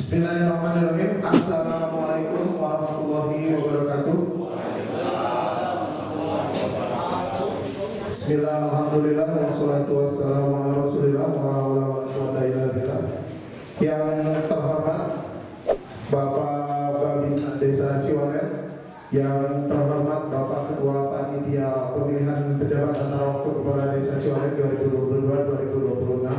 Bismillahirrahmanirrahim. Assalamualaikum warahmatullahi wabarakatuh. Bismillah, alhamdulillah, wassalatu wassalamu ala rasulillah wa ala alihi. Yang terhormat Bapak Babinsa Desa Ciwaler, yang terhormat Bapak Ketua Panitia Pemilihan Pejabat Antara Waktu Kepala Desa Ciwaler 2022-2026,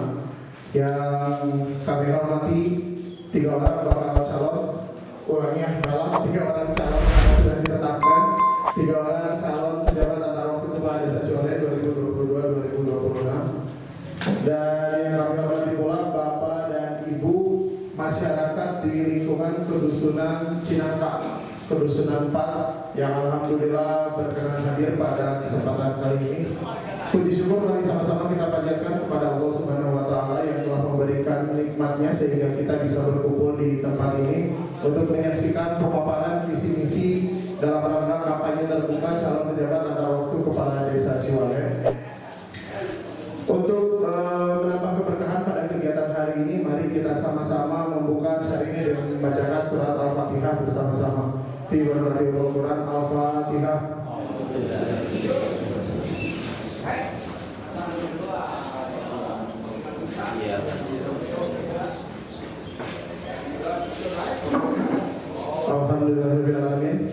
yang kami hormati 3 orang bakal calon, orangnya adalah 3 orang calon yang sudah ditetapkan, 3 orang calon pejabat antara waktu kepala desa Ciwaler 2022-2026, dan yang kami hormati pula Bapak dan Ibu masyarakat di lingkungan Kedusunan Cinangka, Kedusunan 4, yang alhamdulillah berkenan hadir pada kesempatan kali ini. Puji syukur mari sama-sama kita panjatkan kepada Allah Subhanahu wa Ta'ala yang telah memberikan nikmatnya sehingga kita bisa berkumpul di tempat ini untuk menyaksikan pemaparan visi misi dalam rangka kampanye terbuka calon pejabat antara waktu kepala desa Ciwaler. Untuk menambah keberkahan pada kegiatan hari ini, mari kita sama-sama membuka acara ini dengan membacakan surat Al-Fatihah bersama-sama. Fi Al Quran Al-Fatihah. Alhamdulillahirrahmanirrahim.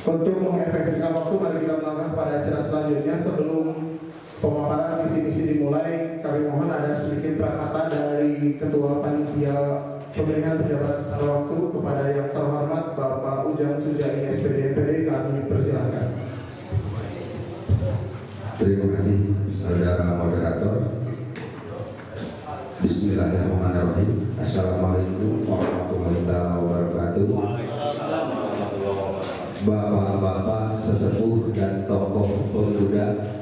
Untuk mengefektifkan waktu, mari kita melangkah pada acara selanjutnya. Sebelum pemaparan visi misi dimulai, kami mohon ada sedikit prakata dari Ketua Panitia Pemilihan Pejabat Waktu kepada yang terhormat Bapak Ujang Sujani SPD MPD, kami persilahkan. Terima kasih saudara moderator. Bismillahirrahmanirrahim. Assalamualaikum warahmatullahi wabarakatuh. Bapak-bapak sesepuh dan tokoh pemuda,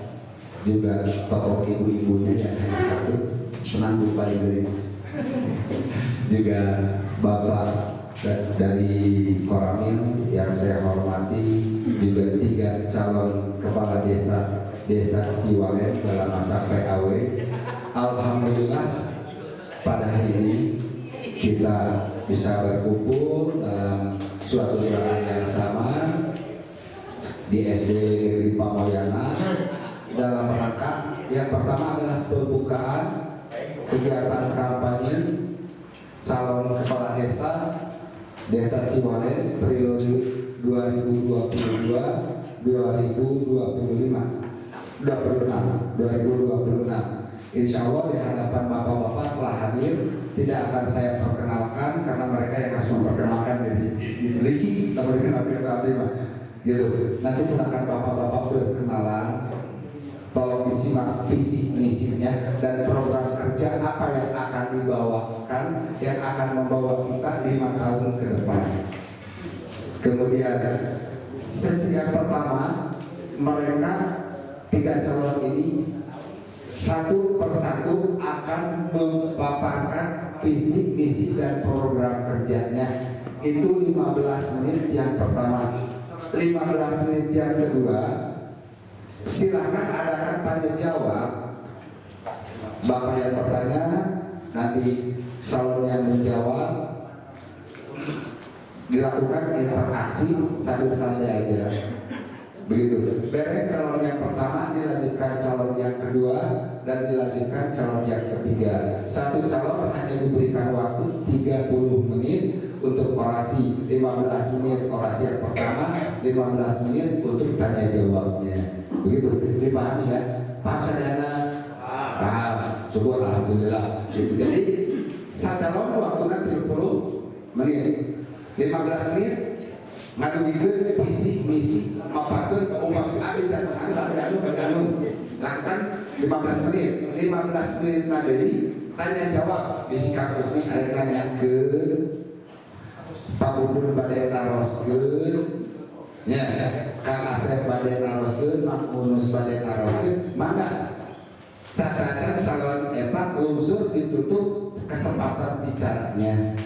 juga tokoh ibu-ibunya yang hanya satu, menantu paling gelis, juga bapak dari Koramil yang saya hormati, juga 3 calon kepala desa Ciwaler dalam masa PAW. Alhamdulillah pada hari ini kita bisa berkumpul dalam suatu ruangan yang sama di SD Negeri Pamoyana dalam rangka yang pertama adalah pembukaan kegiatan kampanye calon kepala desa Ciwaler periode 2022-2026. Insya Allah di hadapan bapak-bapak telah hadir, tidak akan saya perkenalkan karena mereka yang harus memperkenalkan diri. Licik, tak berkenalkan gitu. Nanti silakan bapak-bapak berkenalan. Tolong disimak visi misinya dan program kerja apa yang akan dibawakan, yang akan membawa kita 5 tahun ke depan. Kemudian sesi yang pertama, mereka 3 calon ini satu persatu akan memaparkan visi misi dan program kerjanya. Itu 15 menit yang pertama. 15 menit yang kedua, silakan adakan tanya jawab. Bapak yang bertanya, nanti calon yang menjawab, dilakukan interaksi sambil santai aja. Begitu. Beres calon yang pertama, dilanjutkan calon yang kedua, dan dilanjutkan calon yang ketiga. Satu calon hanya diberikan waktu 30 menit untuk orasi, 15 menit orasi yang pertama, 15 menit untuk tanya jawabnya. Begitu, dipahami ya? Paham sadana? Paham. Syukur alhamdulillah. Gitu. Jadi calon waktunya 30 menit, 15 menit ngadugikeun visi misi mapakeun umpama abdi dan anu lakukan 15 menit. 15 menit deui tanya jawab bisi Kang Rusmi aya nanyakeun Pak Bubur bade naroskeun nya Kang Asep bade naroskeun Mak Munus bade naroskeun mangga satacan calon eta unsur ditutup kesempatan bicaranya.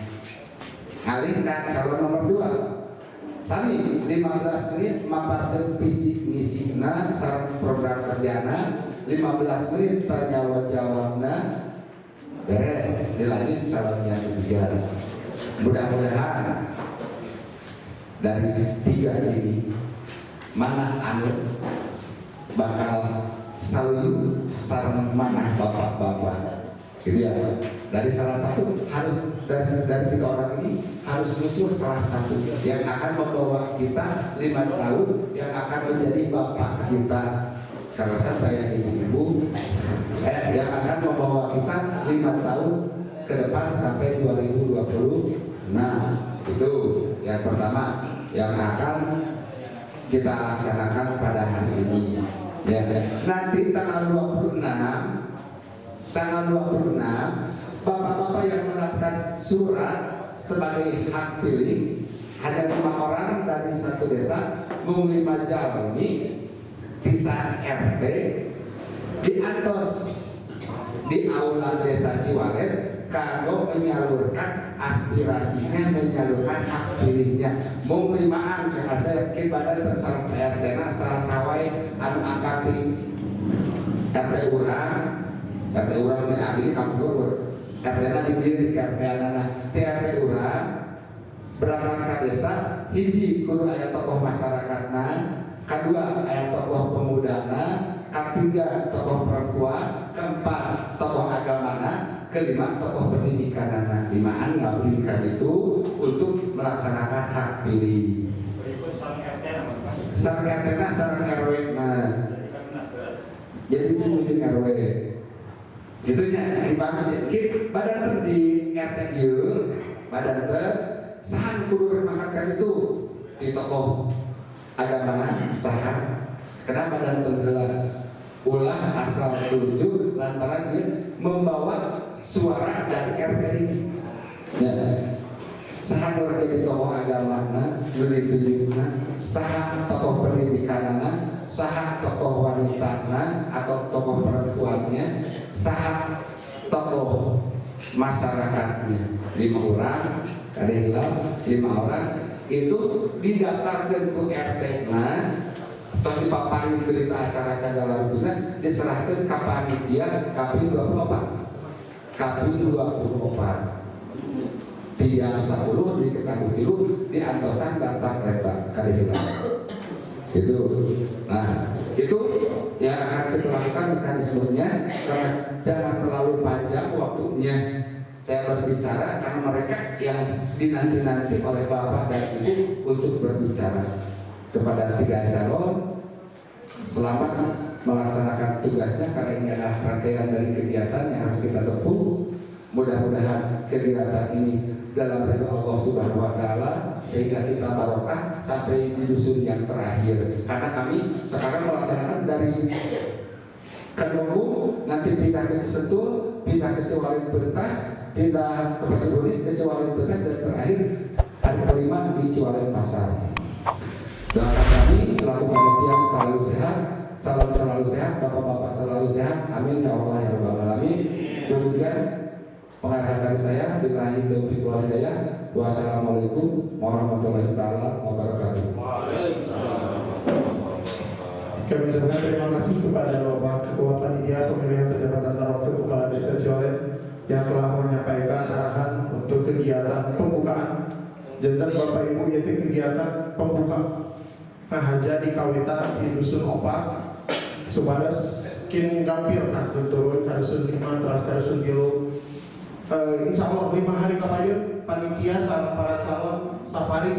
Alih ka calon nomor 2 sami 15 menit maparkeun visi misina sareng program kerjana, 15 menit tanya jawabna, beres dilanjut calon yang ketiga. Mudah-mudahan dari 3 ini mana anu bakal selalu sareng mana bapak-bapak gitu ya. Dari salah satu harus dari 3 orang ini harus muncul salah satu yang akan membawa kita 5 tahun, yang akan menjadi bapak kita. Karena saya ibu-ibu yang akan membawa kita 5 tahun ke depan sampai 2020. Nah, itu yang pertama yang akan kita laksanakan pada hari ini. Ya, nanti tanggal 26 bapak-bapak yang mendapatkan surat sebagai hak pilih ada 5 orang dari satu desa, 5 jalmi desa RT diantos di aula desa Ciwaler kanggo menyalurkan aspirasinya, menyalurkan hak pilihnya. Mau 5an karena saya badan tersarang PRT na salah sawai anu angkati RT urang dan abdi kampung RT na diri RT anak TRT urang berangkat ke desa hiji kudu aya tokoh masyarakatna, kedua aya tokoh pemudana, ketiga tokoh perempuan, keempat tokoh agamana, kelima tokoh pendidikan. 5an ngabulkan itu untuk melaksanakan hak pilih. Sareng RT na sareng RW na. Jadi menuju RW. Itunya dipahami. Badan di RT ieu, badan sahan kudu mangkatkan itu di tokoh agamana sahan. Kenapa badan tenggelam? Ulah asal tujuh lantaran dia membawa suara dari RT ini. Ya, saha orang jadi tokoh agamana, ditunjukna, saha tokoh pendidikanana, saha tokoh wanitana atau tokoh perempuannya, saha tokoh masyarakatnya. 5 orang, kadang 5 orang itu didaftarkan ke RT-na. Terus dipaparin berita acara segala rupiah diserahkan ke panitia KPI 24 tiang 10 di ketangguh tilu di antosan daftar kereta kadihilang itu. Nah itu yang akan kita lakukan mekanismenya karena jangan terlalu panjang waktunya saya berbicara karena mereka yang dinanti-nanti oleh bapak dan ibu untuk berbicara. Kepada 3 calon selamat melaksanakan tugasnya karena ini adalah rangkaian dari kegiatan yang harus kita tempuh. Mudah-mudahan kegiatan ini dalam ridho Allah Subhanahu wa taala sehingga kita barokah sampai di dusun yang terakhir. Karena kami sekarang melaksanakan dari Kanunggu nanti pindah ke Cisentul, pindah ke Ciwalin Bentas, pindah ke Pasiburi, ke Ciwalin Bentas dan terakhir hari kelima di Ciwalin Pasar. Doakan kami selaku panitia selalu sehat, calon selalu sehat, bapak-bapak selalu sehat. Amin ya Allah ya Rabbal alamin. Demikian pengarahan dari saya. Billahi taufiq wal hidayah. Wassalamualaikum warahmatullahi taala wabarakatuh. Kami ucapkan terima kasih kepada Bapak Ketua Panitia Pemilihan Pejabat Antar Waktu Kepala Desa Ciwaler yang telah menyampaikan arahan untuk kegiatan pembukaan. Dan Bapak Ibu yaitu kegiatan pembukaan jadi kawitan di dusun Opak supados kin gampil nah turun ke dusun 5 terus ke dusun 3. Insya Allah 5 hari kapayun panitia sareng para calon safari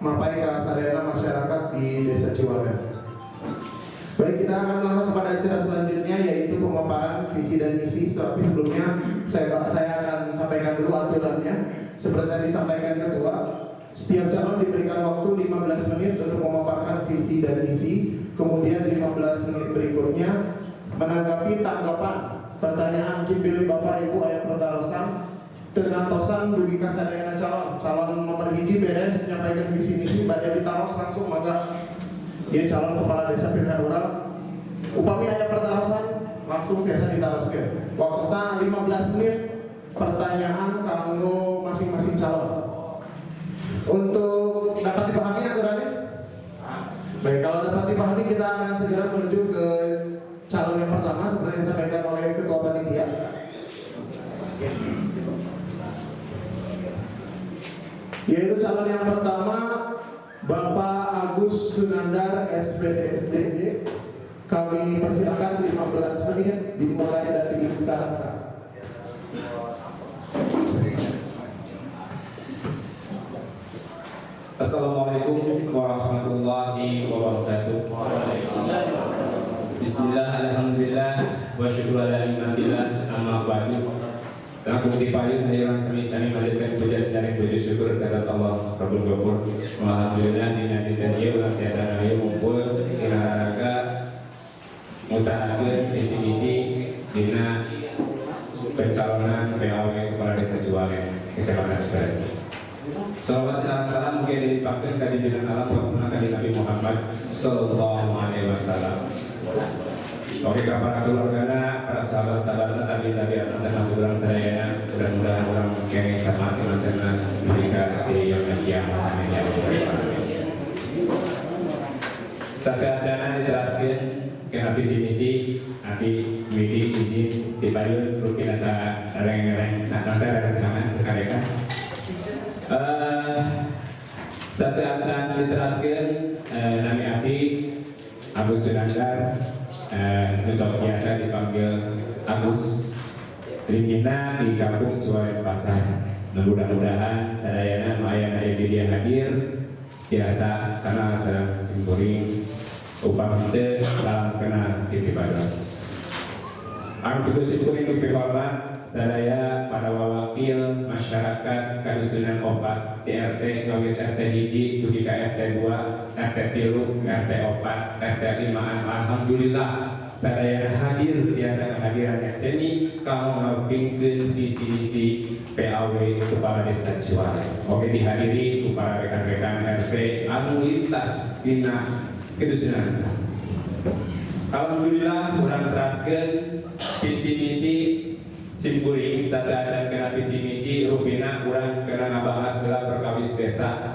mapai ke sadayana masyarakat di Desa Ciwaler. Baik, kita akan langsung kepada acara selanjutnya yaitu pemaparan visi dan misi. Tapi sebelumnya saya akan sampaikan dulu aturannya. Seperti yang disampaikan ketua, setiap calon diberikan waktu 15 menit untuk memaparkan visi dan misi. Kemudian 15 menit berikutnya menanggapi tanggapan pertanyaan pilih Bapak Ibu ayat pertarosan tengantosan dugi kasadayana calon nomor hiji beres nyampaikan visi misi badai ditaros langsung maka ini calon kepala desa pilihan orang upami ayat pertarosan langsung biasa ditaroskan. Waktu 15 menit pertanyaan kanggo masing-masing calon. Untuk dapat dipahami aturannya? Baik, kalau dapat dipahami kita akan segera menuju ke calon yang pertama seperti yang disampaikan oleh Ketua Panitia. Yaitu calon yang pertama Bapak Agus Sunandar SPDSD. Kami persilakan 15 menit dimulai dari sekarang. Assalamualaikum warahmatullahi wabarakatuh. Bismillah, alhamdulillah, wa syukur ala ni'matillah, amma ba'du. Karena bukti payung hadiran sami-sami menjadikan puja sedari puji syukur kepada Allah Rabbul Ghafur. Alhamdulillah dinanti dan dia ulang biasa nari ngumpul dina raga mutarakeun visi-misi dina pencalonan PAW Kepala Desa Ciwalen, Kecamatan Sukasih. Salawat salam mungkin dilimpahkan kali dengan alam wasna kali Nabi Muhammad Sallallahu Alaihi Wasallam. Oke, para keluarga, para sahabat-sahabatnya tadi anak termasuk orang saya, mudah-mudahan orang kene sama teman-teman mereka di yang kiamat amin ya rabbal alamin. Sampai acara diteraskan kena visi misi nanti Widi izin dipayun rupiah ada reng-reng nanti ada rencana mereka. Satu acara diteraskan nami abdi Agus Sunandar, nusok biasa dipanggil Agus, Rikina di kampung Ciwalen Pasar. Mudah-mudahan sadayana mayana dia hadir biasa karena sedang simpuring upamite salam kenal titip bados. Anu tugas simpuring lebih hormat sadaya para wakil masyarakat kadusunan opat TRT ngawit RT hiji dugi ka RT 2 RT 3 RT 4 RT 5. Alhamdulillah sadaya hadir biasa kehadiran yang seni kamu ngabingkeun visi-visi PAW Kepala Desa Ciwalen. Oke, dihadiri ku para rekan-rekan RT anu lintas dina kedusunan. Alhamdulillah urang teraskeun visi-misi simpuring satu acan kena visi misi rupina kurang kena ngabahas gelar perkawis desa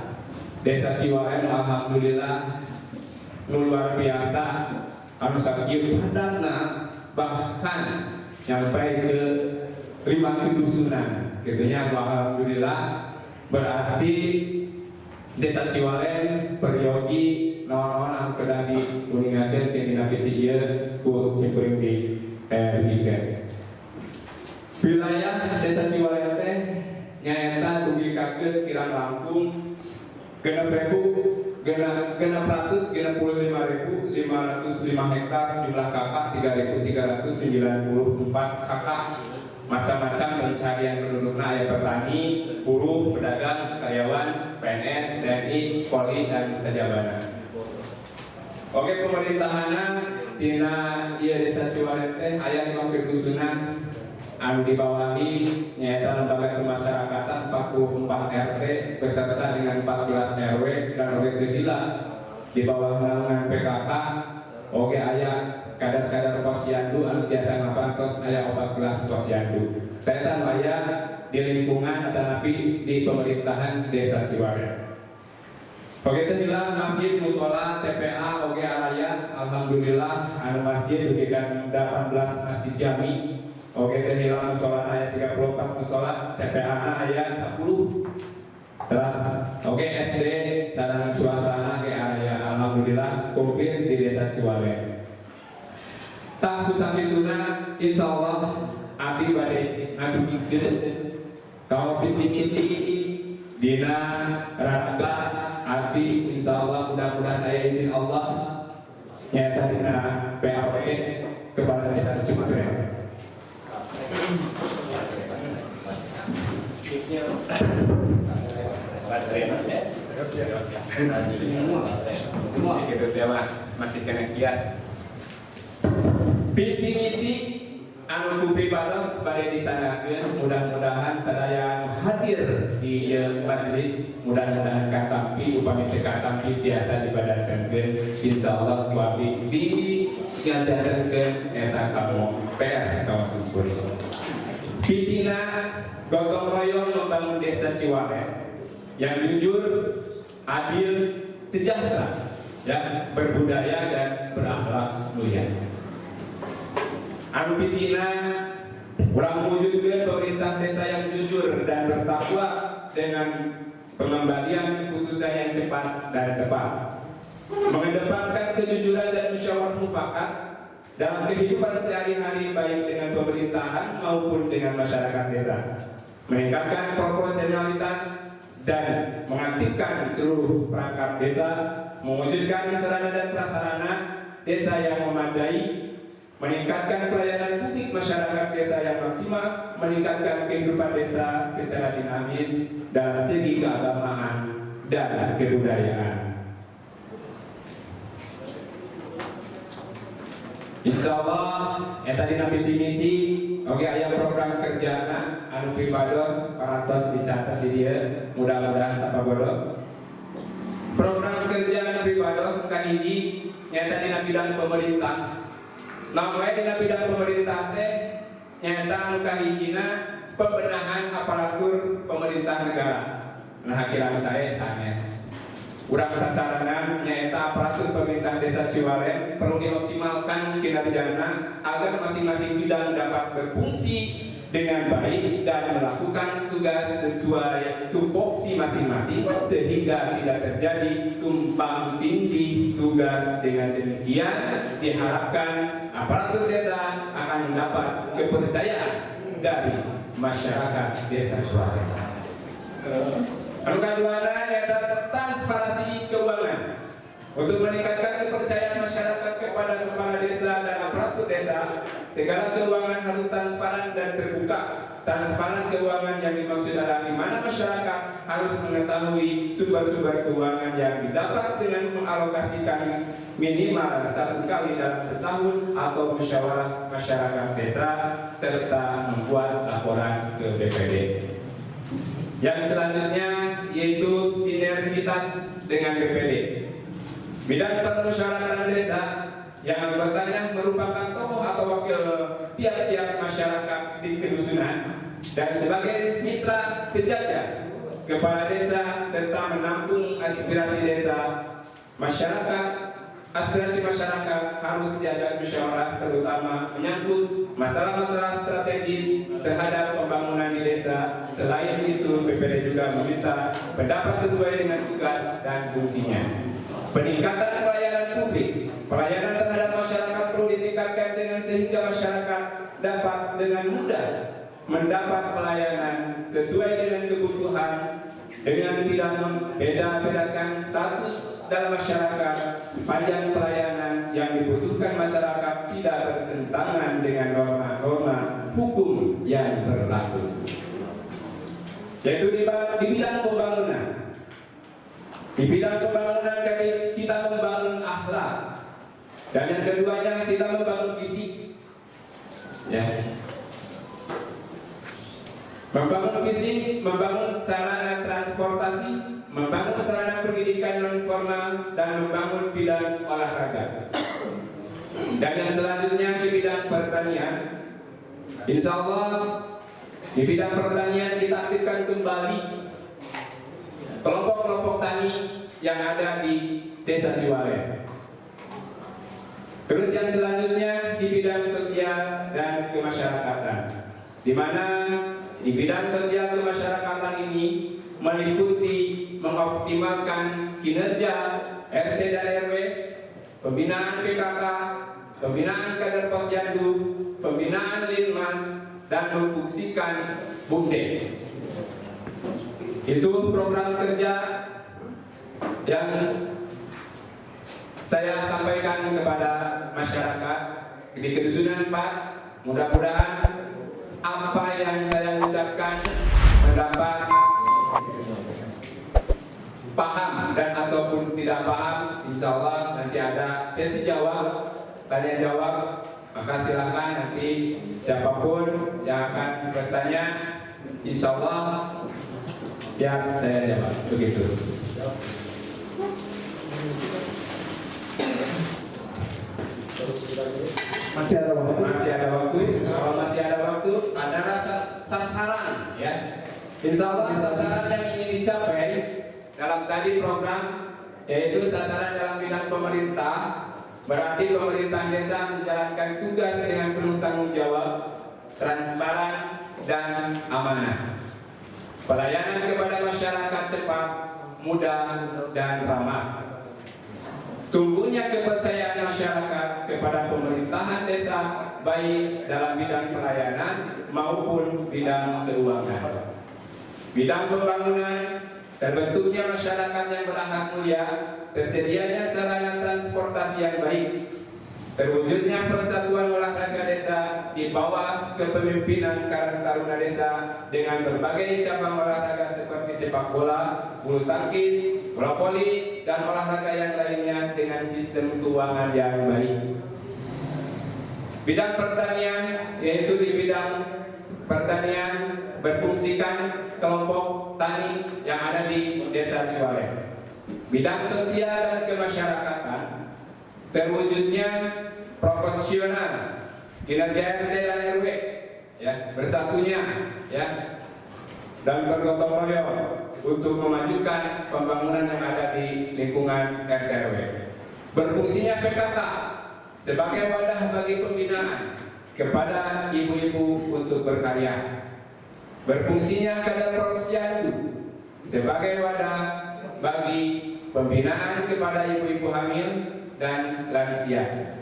Ciwalen. Alhamdulillah luar biasa anu sakieu padatna bahkan nyampai ke 5 kedusunan gitunya. Alhamdulillah berarti desa Ciwalen peryogi naon-naon anu kedah diuningakeun tina visi ieu ku simpuring di bikin. Wilayah Desa Ciwalen teh nyaeta dugi kakeun kirang langkung 6.505.505 hektar, jumlah kakak 3.394 kakak. Macam-macam pencarian pendudukna aya petani, buruh, pedagang, karyawan, PNS, TNI, Polri dan sajabana. Oke, pemerintahanna tina ieu Desa Ciwalen teh aya 5 kedusunan anu dibawahi nyaeta lembaga kemasyarakatan 44 RT beserta dengan 14 RW dan RW 13 di bawah naungan PKK. Oke, aya kadar-kadar posyandu anu biasa ngapantos aya 14 posyandu. Tetan aya di lingkungan atau napi di pemerintahan Desa Ciwalen. Oke, tadilah masjid, musola, TPA, oke araya. Alhamdulillah anu masjid diberikan 18 masjid jami. Oke, tadilah musola ayat 34 musola, TPA ayat 10. Terus, oke SD sarang suasana ke area. Alhamdulillah komplit di Desa Ciwalen. Tak kusakituna, insya Allah abdi bade ngabikkeun kaum visi-misi dina raga abdi insya Allah mudah-mudahan aya izin Allah nyata dina PAW Kepala Desa Ciwalen. Masih kena kiat visi misi anu kupi bados bade disanakeun. Mudah-mudahan sadaya hadir di majelis, mudah-mudahan katampi upami teu katampi biasa dibadankeun insyaallah ku abdi di ngajarankeun eta kamu PR kawasan kuring. Visina gotong royong membangun Desa Ciwalen yang jujur, adil, sejahtera, ya, berbudaya dan berakhlak mulia. Anu visina urang mewujudkeun pemerintah desa yang jujur dan bertakwa dengan pengembalian keputusan yang cepat dan tepat, mengedepankan kejujuran dan musyawarah mufakat dalam kehidupan sehari-hari baik dengan pemerintahan maupun dengan masyarakat desa, meningkatkan proporsionalitas dan mengaktifkan seluruh perangkat desa, mewujudkan sarana dan prasarana desa yang memadai, meningkatkan pelayanan publik masyarakat desa yang maksimal, meningkatkan kehidupan desa secara dinamis dalam segi keagamaan dan kebudayaan. Insya Allah, tadi visi misi, oke ayam program kerjaan, anu pribados, parantos dicatat di dia, mudah-mudahan sapa bodos. Program kerjaan pribados kan hiji, nyata di bidang pemerintah. Namanya di bidang pemerintah teh, nyata anu kahijina pembenahan aparatur pemerintah negara. Nah kirang saya sanes. Urang sasarangan nyaeta aparatur pemerintah desa Ciwaren perlu dioptimalkan kinerjana agar masing-masing bidang dapat berfungsi dengan baik dan melakukan tugas sesuai tupoksi masing-masing sehingga tidak terjadi tumpang tindih tugas. Dengan demikian diharapkan aparatur desa akan mendapat kepercayaan dari masyarakat desa Ciwaren. Anu kaduana nyata transparansi keuangan untuk meningkatkan kepercayaan masyarakat kepada kepala desa dan aparatur desa. Segala keuangan harus transparan dan terbuka. Transparan keuangan yang dimaksud adalah di mana masyarakat harus mengetahui sumber-sumber keuangan yang didapat dengan mengalokasikan minimal 1 kali dalam setahun atau musyawarah masyarakat desa serta membuat laporan ke BPD. Yang selanjutnya yaitu sinergitas dengan BPD. Bidang permusyawaratan desa yang anggotanya merupakan tokoh atau wakil tiap-tiap masyarakat di kedusunan dan sebagai mitra sejajar kepala desa serta menampung aspirasi desa masyarakat. Aspirasi masyarakat harus diajak musyawarah terutama menyangkut masalah-masalah strategis terhadap pembangunan di desa. Selain itu, BPD juga meminta pendapat sesuai dengan tugas dan fungsinya. Peningkatan pelayanan publik, pelayanan terhadap masyarakat perlu ditingkatkan dengan sehingga masyarakat dapat dengan mudah mendapat pelayanan sesuai dengan kebutuhan dengan tidak membeda-bedakan status dalam masyarakat sepanjang pelayanan yang dibutuhkan masyarakat tidak bertentangan dengan norma-norma hukum yang berlaku. Yaitu di bidang pembangunan. Di bidang pembangunan kita membangun akhlak dan yang keduanya kita membangun fisik. Ya. Membangun fisik, membangun sarana transportasi, membangun sarana pendidikan non formal dan membangun bidang olahraga. Dan yang selanjutnya di bidang pertanian, insya Allah di bidang pertanian kita aktifkan kembali kelompok-kelompok tani yang ada di desa Ciwaren. Terus yang selanjutnya di bidang sosial dan kemasyarakatan, di mana di bidang sosial kemasyarakatan ini meliputi mengoptimalkan kinerja RT dan RW, pembinaan PKK, pembinaan kader posyandu, pembinaan Linmas, dan memfungsikan BUMDes. Itu program kerja yang saya sampaikan kepada masyarakat di Kedusunan 4. Mudah-mudahan apa yang saya ucapkan mendapat paham dan ataupun tidak paham. Insya Allah nanti ada sesi jawab, tanya jawab. Maka silahkan nanti siapapun yang akan bertanya, insya Allah siap saya jawab. Begitu. Masih ada waktu? Masih ada waktu. Kalau masih ada waktu, ada rasa sasaran, ya. Insya Allah sasaran yang ingin dicapai dalam tadi program yaitu sasaran dalam bidang pemerintah. Berarti pemerintah desa menjalankan tugas dengan penuh tanggung jawab, transparan dan amanah. pelayanan kepada masyarakat cepat, mudah, dan ramah. Tumbuhnya kepercayaan masyarakat kepada pemerintahan desa baik dalam bidang pelayanan maupun bidang keuangan. Bidang pembangunan, terbentuknya masyarakat yang berakhlak mulia, tersedianya sarana transportasi yang baik, terwujudnya persatuan olahraga desa di bawah kepemimpinan Karang Taruna Desa dengan berbagai cabang olahraga seperti sepak bola, bulu tangkis, bola voli, dan olahraga yang lainnya dengan sistem keuangan yang baik. Bidang pertanian, yaitu di bidang pertanian berfungsikan kelompok tani yang ada di Desa Ciwaleng. Bidang sosial dan kemasyarakatan, terwujudnya profesional kinerja RT dan RW, ya, bersatunya, ya, dan bergotong royong untuk memajukan pembangunan yang ada di lingkungan RT RW. Berfungsinya PKK sebagai wadah bagi pembinaan kepada ibu-ibu untuk berkarya. Berfungsinya Kadar Posyandu sebagai wadah bagi pembinaan kepada ibu-ibu hamil dan lansia.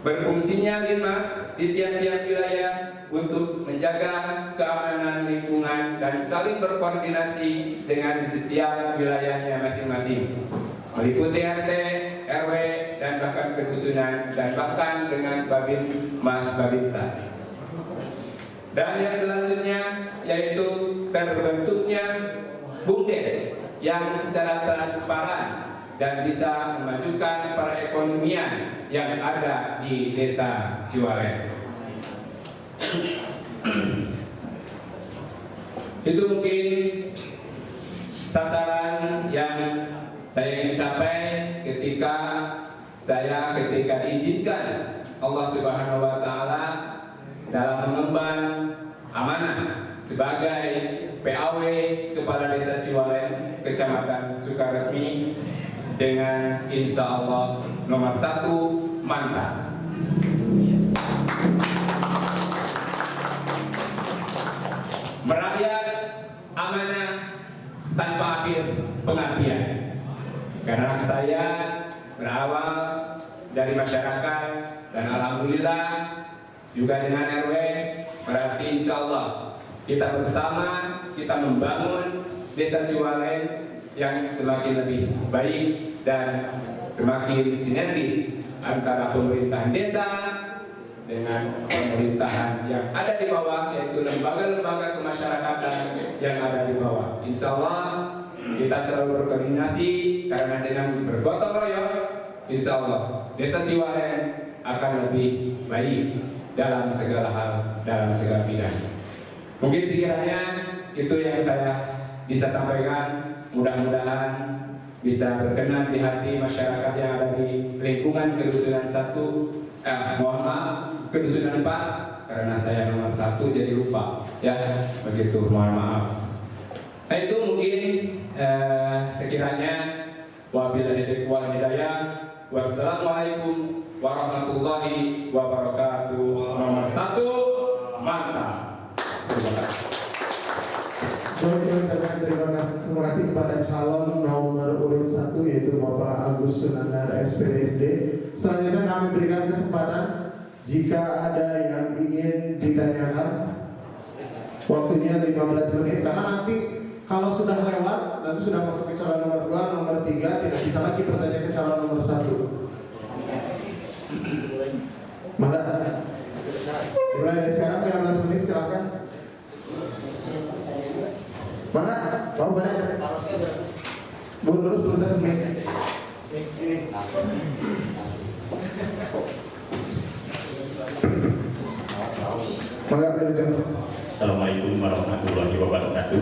Berfungsinya Linmas di tiap-tiap wilayah untuk menjaga keamanan lingkungan dan saling berkoordinasi dengan di setiap wilayahnya masing-masing, meliputi RT, RW, dan bahkan kedusunan, dan bahkan dengan Babin Mas Babinsa. Dan yang selanjutnya yaitu terbentuknya BUMDes yang secara transparan dan bisa memajukan perekonomian yang ada di Desa Ciwaleng. Itu mungkin sasaran yang saya ingin capai ketika diizinkan Allah Subhanahu wa taala dalam mengemban amanah sebagai PAW Kepala Desa Ciwaleng, Kecamatan Sukaresmi, dengan insya Allah nomor 1 mantap. Merakyat amanah tanpa akhir pengabdian. Karena saya berawal dari masyarakat dan alhamdulillah juga dengan RW, berarti insya Allah kita bersama, kita membangun Desa Ciwaleng yang semakin lebih baik dan semakin sinergis antara pemerintahan desa dengan pemerintahan yang ada di bawah, yaitu lembaga-lembaga kemasyarakatan yang ada di bawah. Insya Allah kita selalu berkoordinasi, karena dengan bergotong royong, insya Allah Desa Ciwaleng akan lebih baik dalam segala hal, dalam segala bidang. Mungkin sekiranya itu yang saya bisa sampaikan. Mudah-mudahan bisa berkenan di hati masyarakat yang ada di lingkungan kedusunan 1, kedusunan 4, karena saya nomor 1 jadi lupa, ya, begitu, mohon maaf. Nah, itu mungkin sekiranya. Wabillahi wal hidayah. Wassalamualaikum warahmatullahi wabarakatuh. Nomor 1 mantap. Terima kasih. Terima kasih kepada calon nomor urut 1 yaitu Bapak Agus Sunandar SPDSD. Selanjutnya kami berikan kesempatan jika ada yang ingin ditanyakan. Waktunya 15 menit, karena nanti kalau sudah lewat, nanti sudah masuk ke calon nomor 2, nomor 3, tidak bisa lagi bertanya ke calon nomor 1. Maka dimulai dari sekarang 15 menit, silakan. Mana? Mau mana? Lurus bentar mic. Ini. Assalamualaikum warahmatullahi wabarakatuh.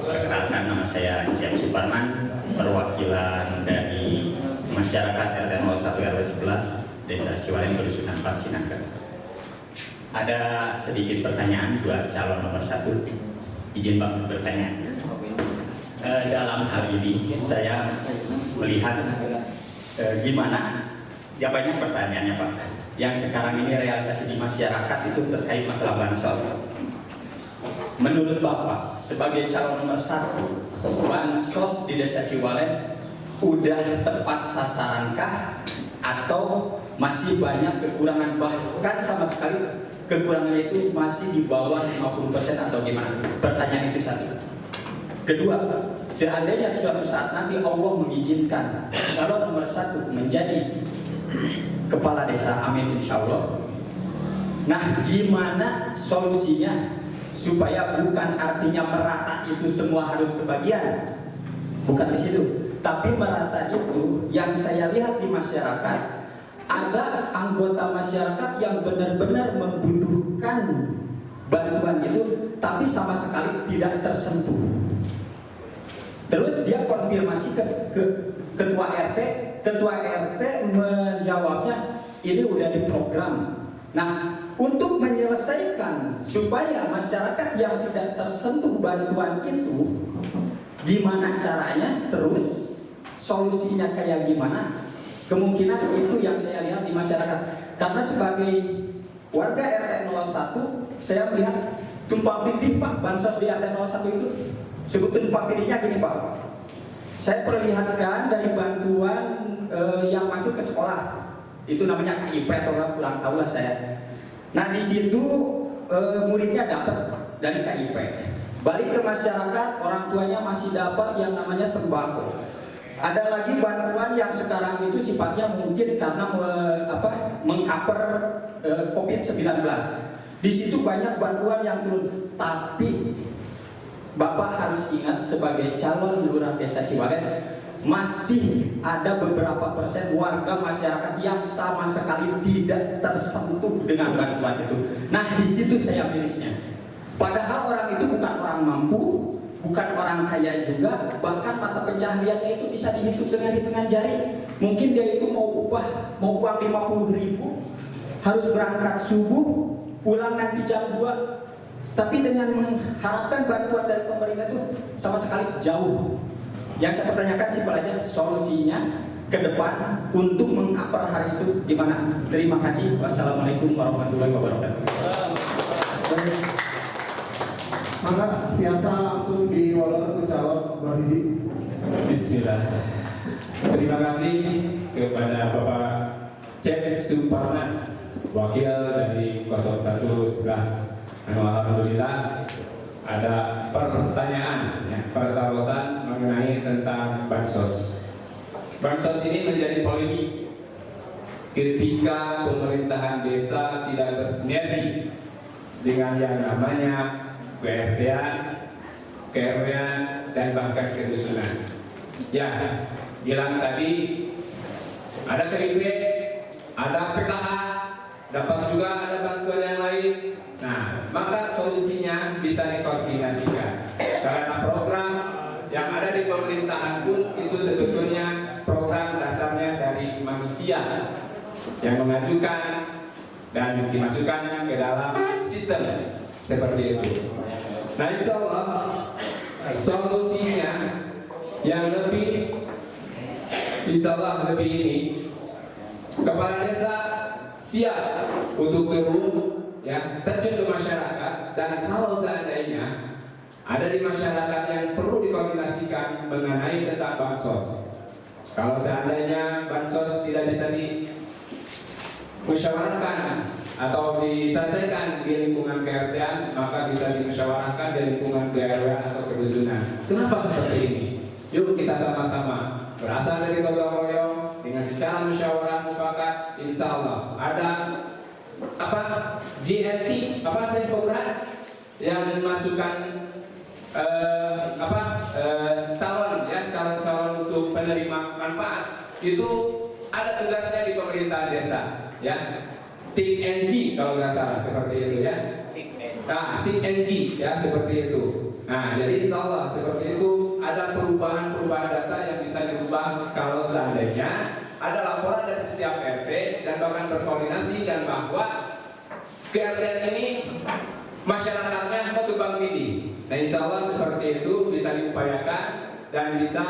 Perkenalkan, nama saya James Suparman, perwakilan dari masyarakat RT 01 RW 11 Desa Ciwaleng, Kedusunan 4 Cinangka. Ada sedikit pertanyaan buat calon nomor 1. Izin Pak bertanya. Dalam hal ini saya melihat gimana, ya banyak pertanyaannya Pak. Yang sekarang ini realisasi di masyarakat itu terkait masalah bansos. menurut Bapak sebagai calon nomor 1, bansos di Desa Ciwalem udah tepat sasarankah atau masih banyak kekurangan, bahkan sama sekali kekurangannya itu masih di bawah 50% atau gimana? Pertanyaan itu satu. Kedua, seandainya suatu saat nanti Allah mengizinkan calon nomor 1 menjadi kepala desa, amin insya Allah. Nah, gimana solusinya supaya bukan artinya merata itu semua harus kebagian, bukan di situ, tapi merata itu yang saya lihat di masyarakat, ada anggota masyarakat yang benar-benar membutuhkan bantuan itu, tapi sama sekali tidak tersentuh. Terus dia konfirmasi ke ketua RT, ketua RT menjawabnya ini udah diprogram. Nah, untuk menyelesaikan supaya masyarakat yang tidak tersentuh bantuan itu, gimana caranya, terus solusinya kayak gimana? Kemungkinan itu yang saya lihat di masyarakat. Karena sebagai warga RT 01, saya melihat tumpang tindih Pak, bansos di RT 01 itu. Sebut tumpang tindihnya gini Pak. Saya perlihatkan dari bantuan yang masuk ke sekolah. Itu namanya KIP atau kurang tahu lah saya. Nah di situ muridnya dapat dari KIP. Balik ke masyarakat, orang tuanya masih dapat yang namanya sembako. Ada lagi bantuan yang sekarang itu sifatnya mungkin karena mengcover COVID-19. Di situ banyak bantuan yang turun, tapi Bapak harus ingat sebagai calon lurah desa Ciwalem, masih ada beberapa persen warga masyarakat yang sama sekali tidak tersentuh dengan bantuan itu. Nah di situ saya mirisnya. Padahal orang itu bukan orang mampu, bukan orang kaya juga, bahkan mata pencahariannya itu bisa dihitung dengan hitungan jari. Mungkin dia itu mau uang 50.000, harus berangkat subuh, pulang nanti jam 2. Tapi dengan mengharapkan bantuan dari pemerintah itu sama sekali jauh. Yang saya pertanyakan simpel aja, solusinya ke depan untuk mengcover hari itu gimana? Terima kasih. Wassalamualaikum warahmatullahi wabarakatuh. Maka biasa langsung diwawancari ke calon berhiji. Bismillah. Terima kasih kepada Bapak Cep Suparman, wakil dari 0111. Alhamdulillah ada pertanyaan, pertarusan mengenai tentang bansos. Bansos ini menjadi polemik ketika pemerintahan desa tidak bersinergi dengan yang namanya PRT-an, KRW-an, dan bahkan kedusunan. Ya, bilang tadi ada KIP, ada PKH, dapat juga ada bantuan yang lain. Nah, maka solusinya bisa dikoordinasikan. Karena program yang ada di pemerintahan pun itu sebetulnya program dasarnya dari manusia yang mengajukan dan dimasukkan ke dalam sistem seperti itu. Nah, insya Allah solusinya yang lebih, insya Allah lebih ini, kepala desa siap untuk turun, terjun ke masyarakat, dan kalau seandainya ada di masyarakat yang perlu dikoordinasikan mengenai tentang bansos, kalau seandainya bansos tidak bisa dimusyawarahkan atau diselesaikan di lingkungan KRT-an, maka bisa dimusyawarahkan di lingkungan KRW-an atau kedusunan. Kenapa seperti ini? Yuk kita sama-sama berasal dari gotong royong dengan secara musyawarah mufakat, insya Allah ada GNT, program yang memasukkan calon-calon untuk penerima manfaat itu ada tugasnya di pemerintahan desa, TIK NG kalau nggak salah seperti itu SIK NG seperti itu. Nah, jadi insya Allah seperti itu ada perubahan data yang bisa dirubah kalau seandainya ada laporan dari setiap RT dan bahkan berkoordinasi, dan bahwa ke RT ini masyarakatnya tumpang tindih. Nah, insya Allah seperti itu bisa diupayakan dan bisa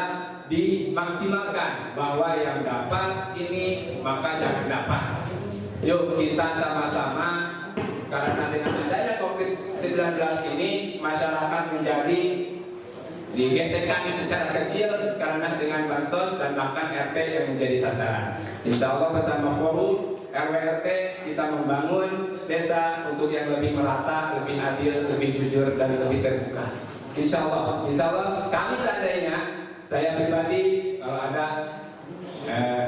dimaksimalkan bahwa yang dapat ini maka jangan dapat. Yuk kita sama-sama, karena dengan adanya COVID-19 2019 ini masyarakat menjadi digesekkan secara kecil karena dengan bansos dan bahkan RT yang menjadi sasaran. Insya Allah bersama forum RW-RT kita membangun desa untuk yang lebih merata, lebih adil, lebih jujur dan lebih terbuka. Insya Allah kami seandainya saya pribadi kalau ada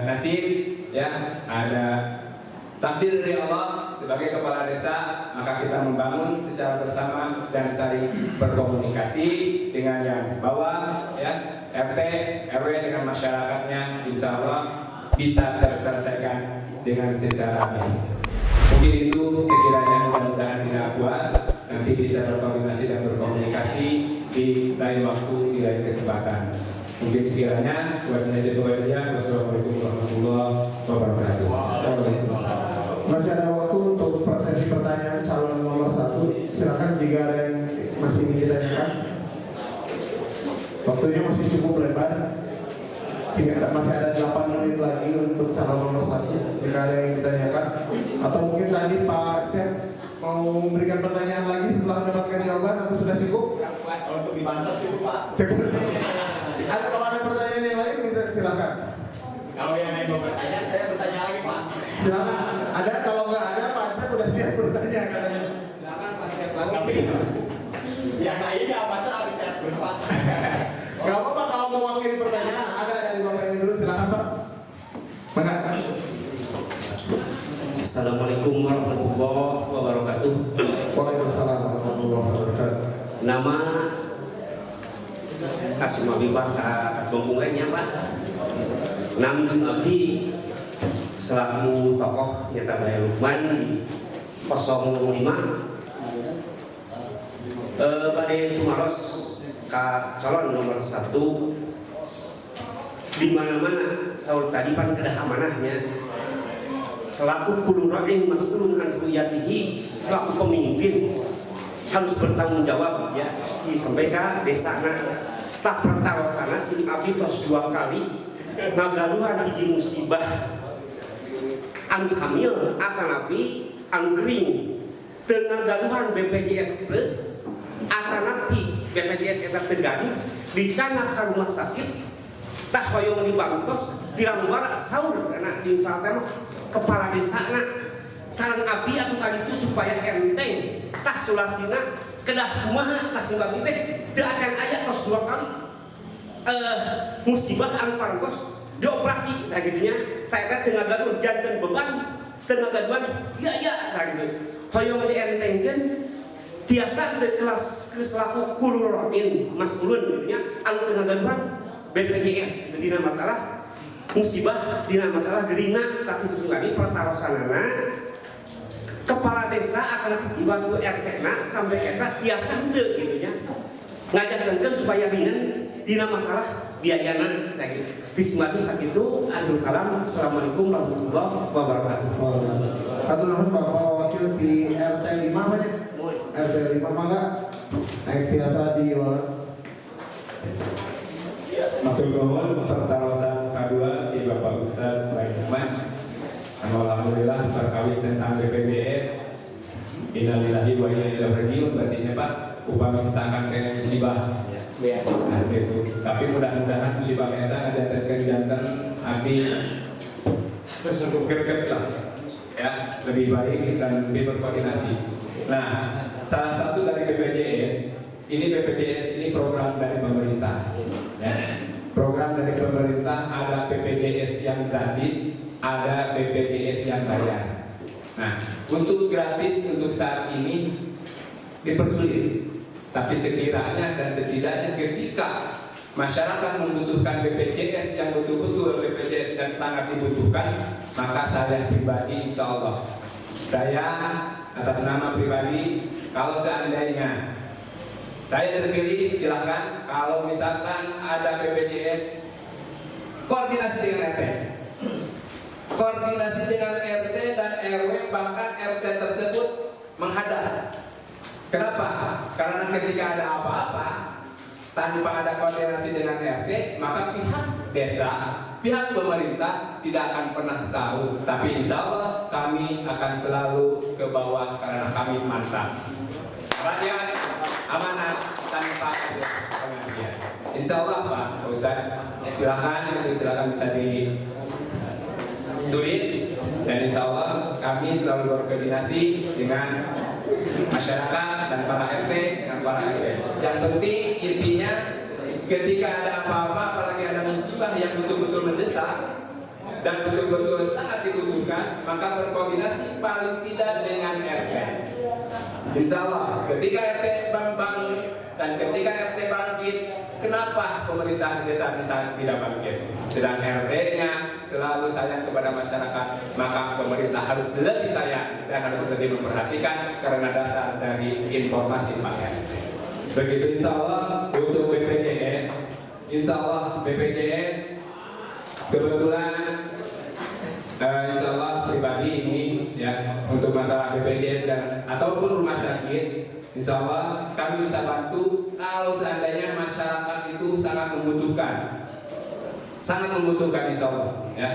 nasib ya ada takdir dari Allah sebagai kepala desa, maka kita membangun secara bersama dan saling berkomunikasi dengan yang bawah ya RT RW dengan masyarakatnya, insya Allah bisa terselesaikan dengan secara baik. Mungkin itu sekiranya, mudah-mudahan tidak puas, nanti bisa berkoordinasi dan berkomunikasi di lain waktu, di lain kesempatan. Mungkin sekiranya buat menajar kewajiban. Wassalamualaikum warahmatullahi wabarakatuh. Masih ada waktu untuk prosesi pertanyaan calon nomor 1. Silakan jika ada yang masih ingin ditanyakan. Waktunya masih cukup lebar. Masih ada 8 menit lagi untuk calon nomor 1 jika ada yang ditanyakan. Atau mungkin tadi Pak Cep mau memberikan pertanyaan lagi setelah mendapatkan jawaban, atau sudah cukup? Untuk di bansos cukup Pak. Cukup. Kalau ada pertanyaan yang lain bisa silakan. Kalau yang lain mau bertanya, saya bertanya lagi Pak. Silakan. Ada, kalau nggak ada Pak Cep udah siap bertanya katanya. Silakan Pak Cep. Tapi yang lain nggak masalah, harus saya terus Pak. Gak apa-apa kalau mau wakili pertanyaan, ada dari Bapak ini dulu, silakan Pak. Maka. Assalamualaikum warahmatullahi wabarakatuh. Waalaikumsalam warahmatullahi wabarakatuh. Nama Kasim Habibah saat bongkungannya Pak. Nami Abdi selaku tokoh Nyata Baya Lukman di 05. Badai Tumaros calon nomor 1 di mana-mana saur tadi pan kedah amanahnya selaku kudu ra'in mas'ulun an ru'yatihi, selaku pemimpin harus bertanggung jawab ya disampaikan desa tak pertarosana si abdi tos 2 kali ngagaluhan hiji musibah anu hamil atanapi anu gering teu ngagaluhan BPJS plus atanapi BPJS eta tergadi dicanak ka rumah sakit tah hoyong dibantos dirambara saur karena di usaha kepala desa sarang abdi atuh kali itu supaya enteng tah sulasina kedah kumaha tah sembah teh teu acan aya tos 2 kali musibah anu parantos dioperasi tah gitunya tah eta teu ngagaduh janten beban teu ngagaduhan ya tah gitu hoyong dientengkeun tiasa kelas selaku kururoin mas'ulun gitunya anu teu ngagaduhan BPJS dina masalah musibah dina masalah gerina tapi sebenarnya pertarosanana kepala desa akan dibantu RT-na sampai eta tiasa henteu gitu nya ngajakeun supaya ringan dina masalah biayana teh gitu. Bismillah sakitu akhirul kalam. Assalamualaikum warahmatullahi wabarakatuh. Atur nuhun Bapak Wakil di RT 5 banyak. RT 5 mangga naik biasa di Matur nuwun pertarosan K2 di Bapak Ustadz Baikman. Alhamdulillah perkawis tentang BPJS. Innalillahi wa inna ilaihi raji'un berarti Pak upami misalkan kena musibah. Ya, nah gitu. Tapi mudah-mudahan musibah eta ngajantenkeun janten abdi tersebut greget lah. Ya, lebih baik dan lebih berkoordinasi. Nah, salah satu dari BPJS ini program dari pemerintah. Ya. Program dari pemerintah ada BPJS yang gratis, ada BPJS yang bayar. Nah, untuk gratis untuk saat ini dipersulit. Tapi sekiranya dan setidaknya ketika masyarakat membutuhkan BPJS yang betul-betul BPJS dan sangat dibutuhkan, maka saya pribadi insya Allah saya atas nama pribadi kalau seandainya saya terpilih silahkan kalau misalkan ada BPJS koordinasi dengan RT, koordinasi dengan RT dan RW, bahkan RT tersebut menghadap. Kenapa? Karena ketika ada apa-apa tanpa ada koordinasi dengan RT, maka pihak desa, pihak pemerintah tidak akan pernah tahu. Tapi insya Allah kami akan selalu ke bawah karena kami mantap. rakyat amanat tanpa ada pengajian. Insya Allah Pak Ustaz, silakan bisa ditulis, dan insya Allah kami selalu berkoordinasi dengan masyarakat dan para RT dan para RW. Yang penting intinya ketika ada apa-apa, apalagi ada musibah yang betul-betul mendesak dan betul-betul sangat dibutuhkan, maka berkoordinasi paling tidak dengan RT. Insya Allah ketika RT bangun dan ketika RT bangkit, kenapa pemerintah desa bisa tidak bangkit? Sedang RT-nya selalu sayang kepada masyarakat, maka pemerintah harus lebih sayang dan harus lebih memperhatikan karena dasar dari informasi Pak RT. Begitu insya Allah untuk BPJS, insya Allah BPJS kebetulan insya Allah pribadi ini ya untuk masalah BPJS dan ataupun rumah sakit, insya Allah kami bisa bantu kalau seandainya masyarakat itu sangat membutuhkan insya Allah ya,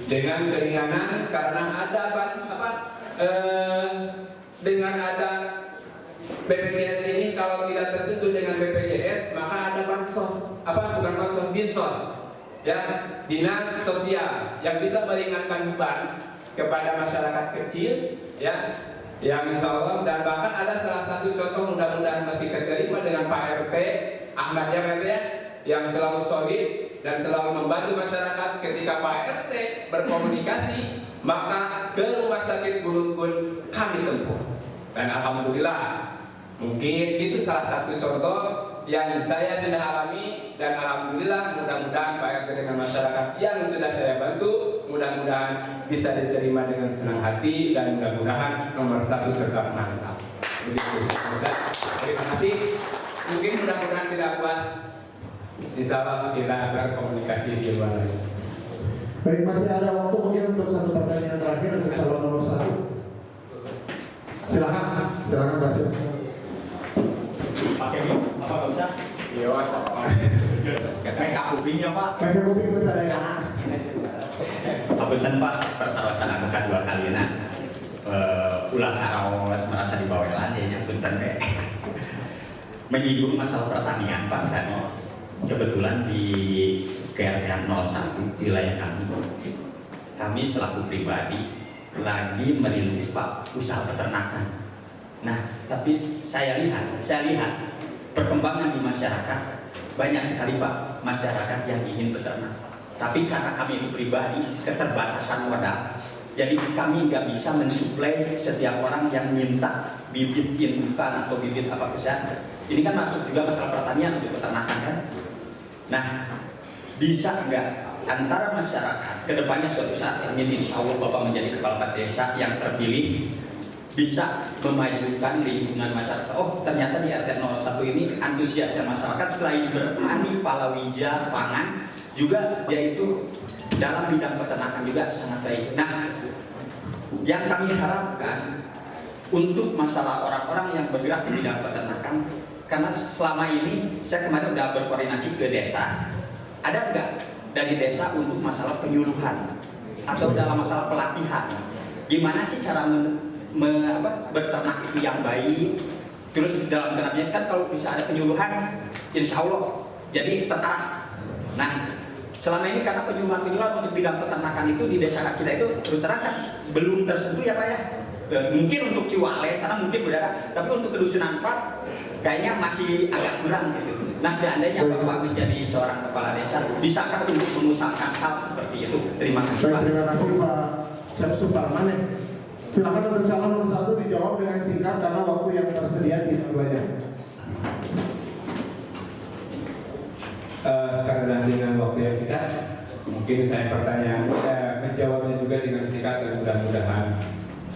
dengan keringanan karena ada dengan ada BPJS ini. Kalau tidak tersentuh dengan BPJS maka ada bansos, dinsos ya, dinas sosial yang bisa meringankan beban kepada masyarakat kecil ya, yang insya Allah. Dan bahkan ada salah satu contoh, mudah-mudahan masih keterima, dengan Pak RT Ahmad ya Pak RT ya, yang selalu solid dan selalu membantu masyarakat. Ketika Pak RT berkomunikasi, maka ke rumah sakit Gunung pun kami tempuh, dan alhamdulillah mungkin itu salah satu contoh yang saya sudah alami, dan alhamdulillah mudah-mudahan Pak RT dengan masyarakat yang sudah saya bantu mudah-mudahan bisa diterima dengan senang hati, dan mudah-mudahan nomor 1 tetap mantap. Begitu Ustaz. Terima kasih. Mungkin mudah-mudahan tidak puas, insya Allah kita berkomunikasi di luar lagi. Baik, masih ada waktu mungkin untuk satu pertanyaan terakhir untuk calon nomor 1. Silakan Pak. Pakai mic, apa nggak usah? Iya, Mereka kupingnya Pak. Pakai kopi besar ya. Apunten Pak, pertawasan aku kan 2 kali nah. Ulah karaos merasa dibawelan ya punten kayak. Menyinggung masalah pertanian Pak, kan kebetulan di KRT 01 wilayah kami selaku pribadi lagi merilis Pak usaha peternakan. Nah, tapi saya lihat perkembangan di masyarakat banyak sekali Pak masyarakat yang ingin beternak. Tapi karena kami itu pribadi keterbatasan modal, jadi kami nggak bisa mensuplai setiap orang yang minta bibit indukan atau bibit apa kesehatan. Ini kan masuk juga masalah pertanian untuk peternakan kan. Nah, bisa nggak antara masyarakat kedepannya suatu saat ingin insya Allah Bapak menjadi kepala desa yang terpilih, bisa memajukan lingkungan masyarakat. Oh, ternyata di RT 01 ini antusiasnya masyarakat selain bertani palawija pangan, juga dia itu dalam bidang peternakan juga sangat baik. Nah, yang kami harapkan untuk masalah orang-orang yang bergerak di bidang peternakan, karena selama ini saya kemarin sudah berkoordinasi ke desa, ada enggak dari desa untuk masalah penyuluhan atau dalam masalah pelatihan, gimana sih cara berternak itu yang baik. Terus dalam kenapnya kan kalau bisa ada penyuluhan, insya Allah jadi tertarik. Nah, selama ini karena penyuluhan untuk bidang peternakan itu di desa kita itu terus terang kan belum tersentuh ya Pak ya. Mungkin untuk Ciwale sana mungkin udah ada, tapi untuk kedusunan Pak kayaknya masih agak kurang gitu. Nah, seandainya Bapak menjadi seorang kepala desa, bisakah untuk mengusahakan hal seperti itu? Terima kasih Pak. Terima kasih Pak Cap Suparman ya. Silakan untuk calon nomor 1 dijawab dengan singkat karena waktu yang tersedia tidak banyak. Karena dengan waktu yang singkat, mungkin saya menjawabnya juga dengan singkat dan mudah-mudahan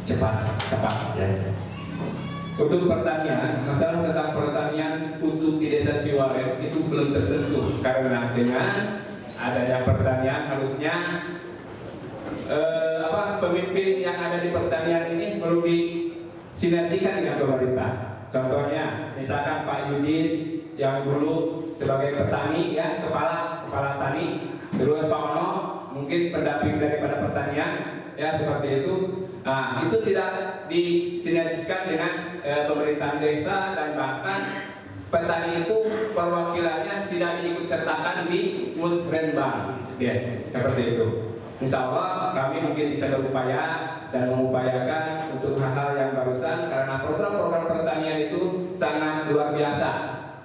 cepat, tepat ya. Untuk pertanian, masalah tentang pertanian untuk di desa Ciwale itu belum tersentuh karena dengan adanya pertanian harusnya pemimpin yang ada di pertanian ini perlu disinergikan dengan pemerintah. Contohnya, misalkan Pak Yudis yang dulu sebagai petani kepala tani, terus Pak Ono mungkin pendamping daripada pertanian, ya seperti itu. Nah, itu tidak disinergiskan dengan pemerintahan desa, dan bahkan petani itu perwakilannya tidak diikut sertakan di musrenbang, yes, seperti itu. Insya Allah kami mungkin bisa berupaya dan mengupayakan untuk hal-hal yang barusan, karena program-program pertanian itu sangat luar biasa,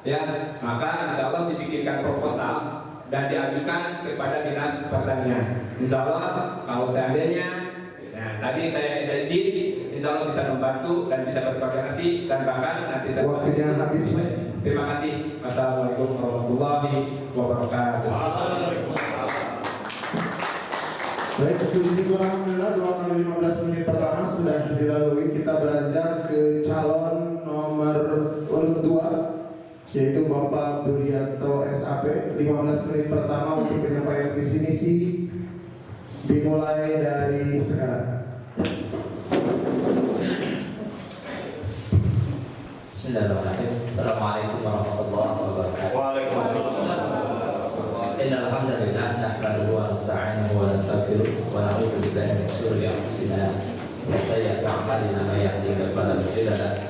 ya. Maka insya Allah dipikirkan proposal dan diajukan kepada dinas pertanian. Insya Allah kalau seandainya, nah tadi saya ada izin, insya Allah bisa membantu dan bisa berkoordinasi, dan bahkan nanti saya Waktunya habis. Terima kasih. Wassalamualaikum warahmatullahi wabarakatuh. Baik, diskusi alhamdulillah 2 kali 15 menit pertama sudah dilalui. Kita beranjak ke calon nomor urut 2, yaitu Bapak Budianto SAP. 15 menit pertama untuk penyampaian visi misi dimulai dari sekarang. Bismillahirrahmanirrahim. Assalamualaikum warahmatullahi wabarakatuh. Innal hamdalillah nahmaduhu wa nasta'inuhu wa nastaghfiruh wa na'udzu billahi min shururi anfusina wa sayyiati a'malina may yahdihillahu fala mudilla lahu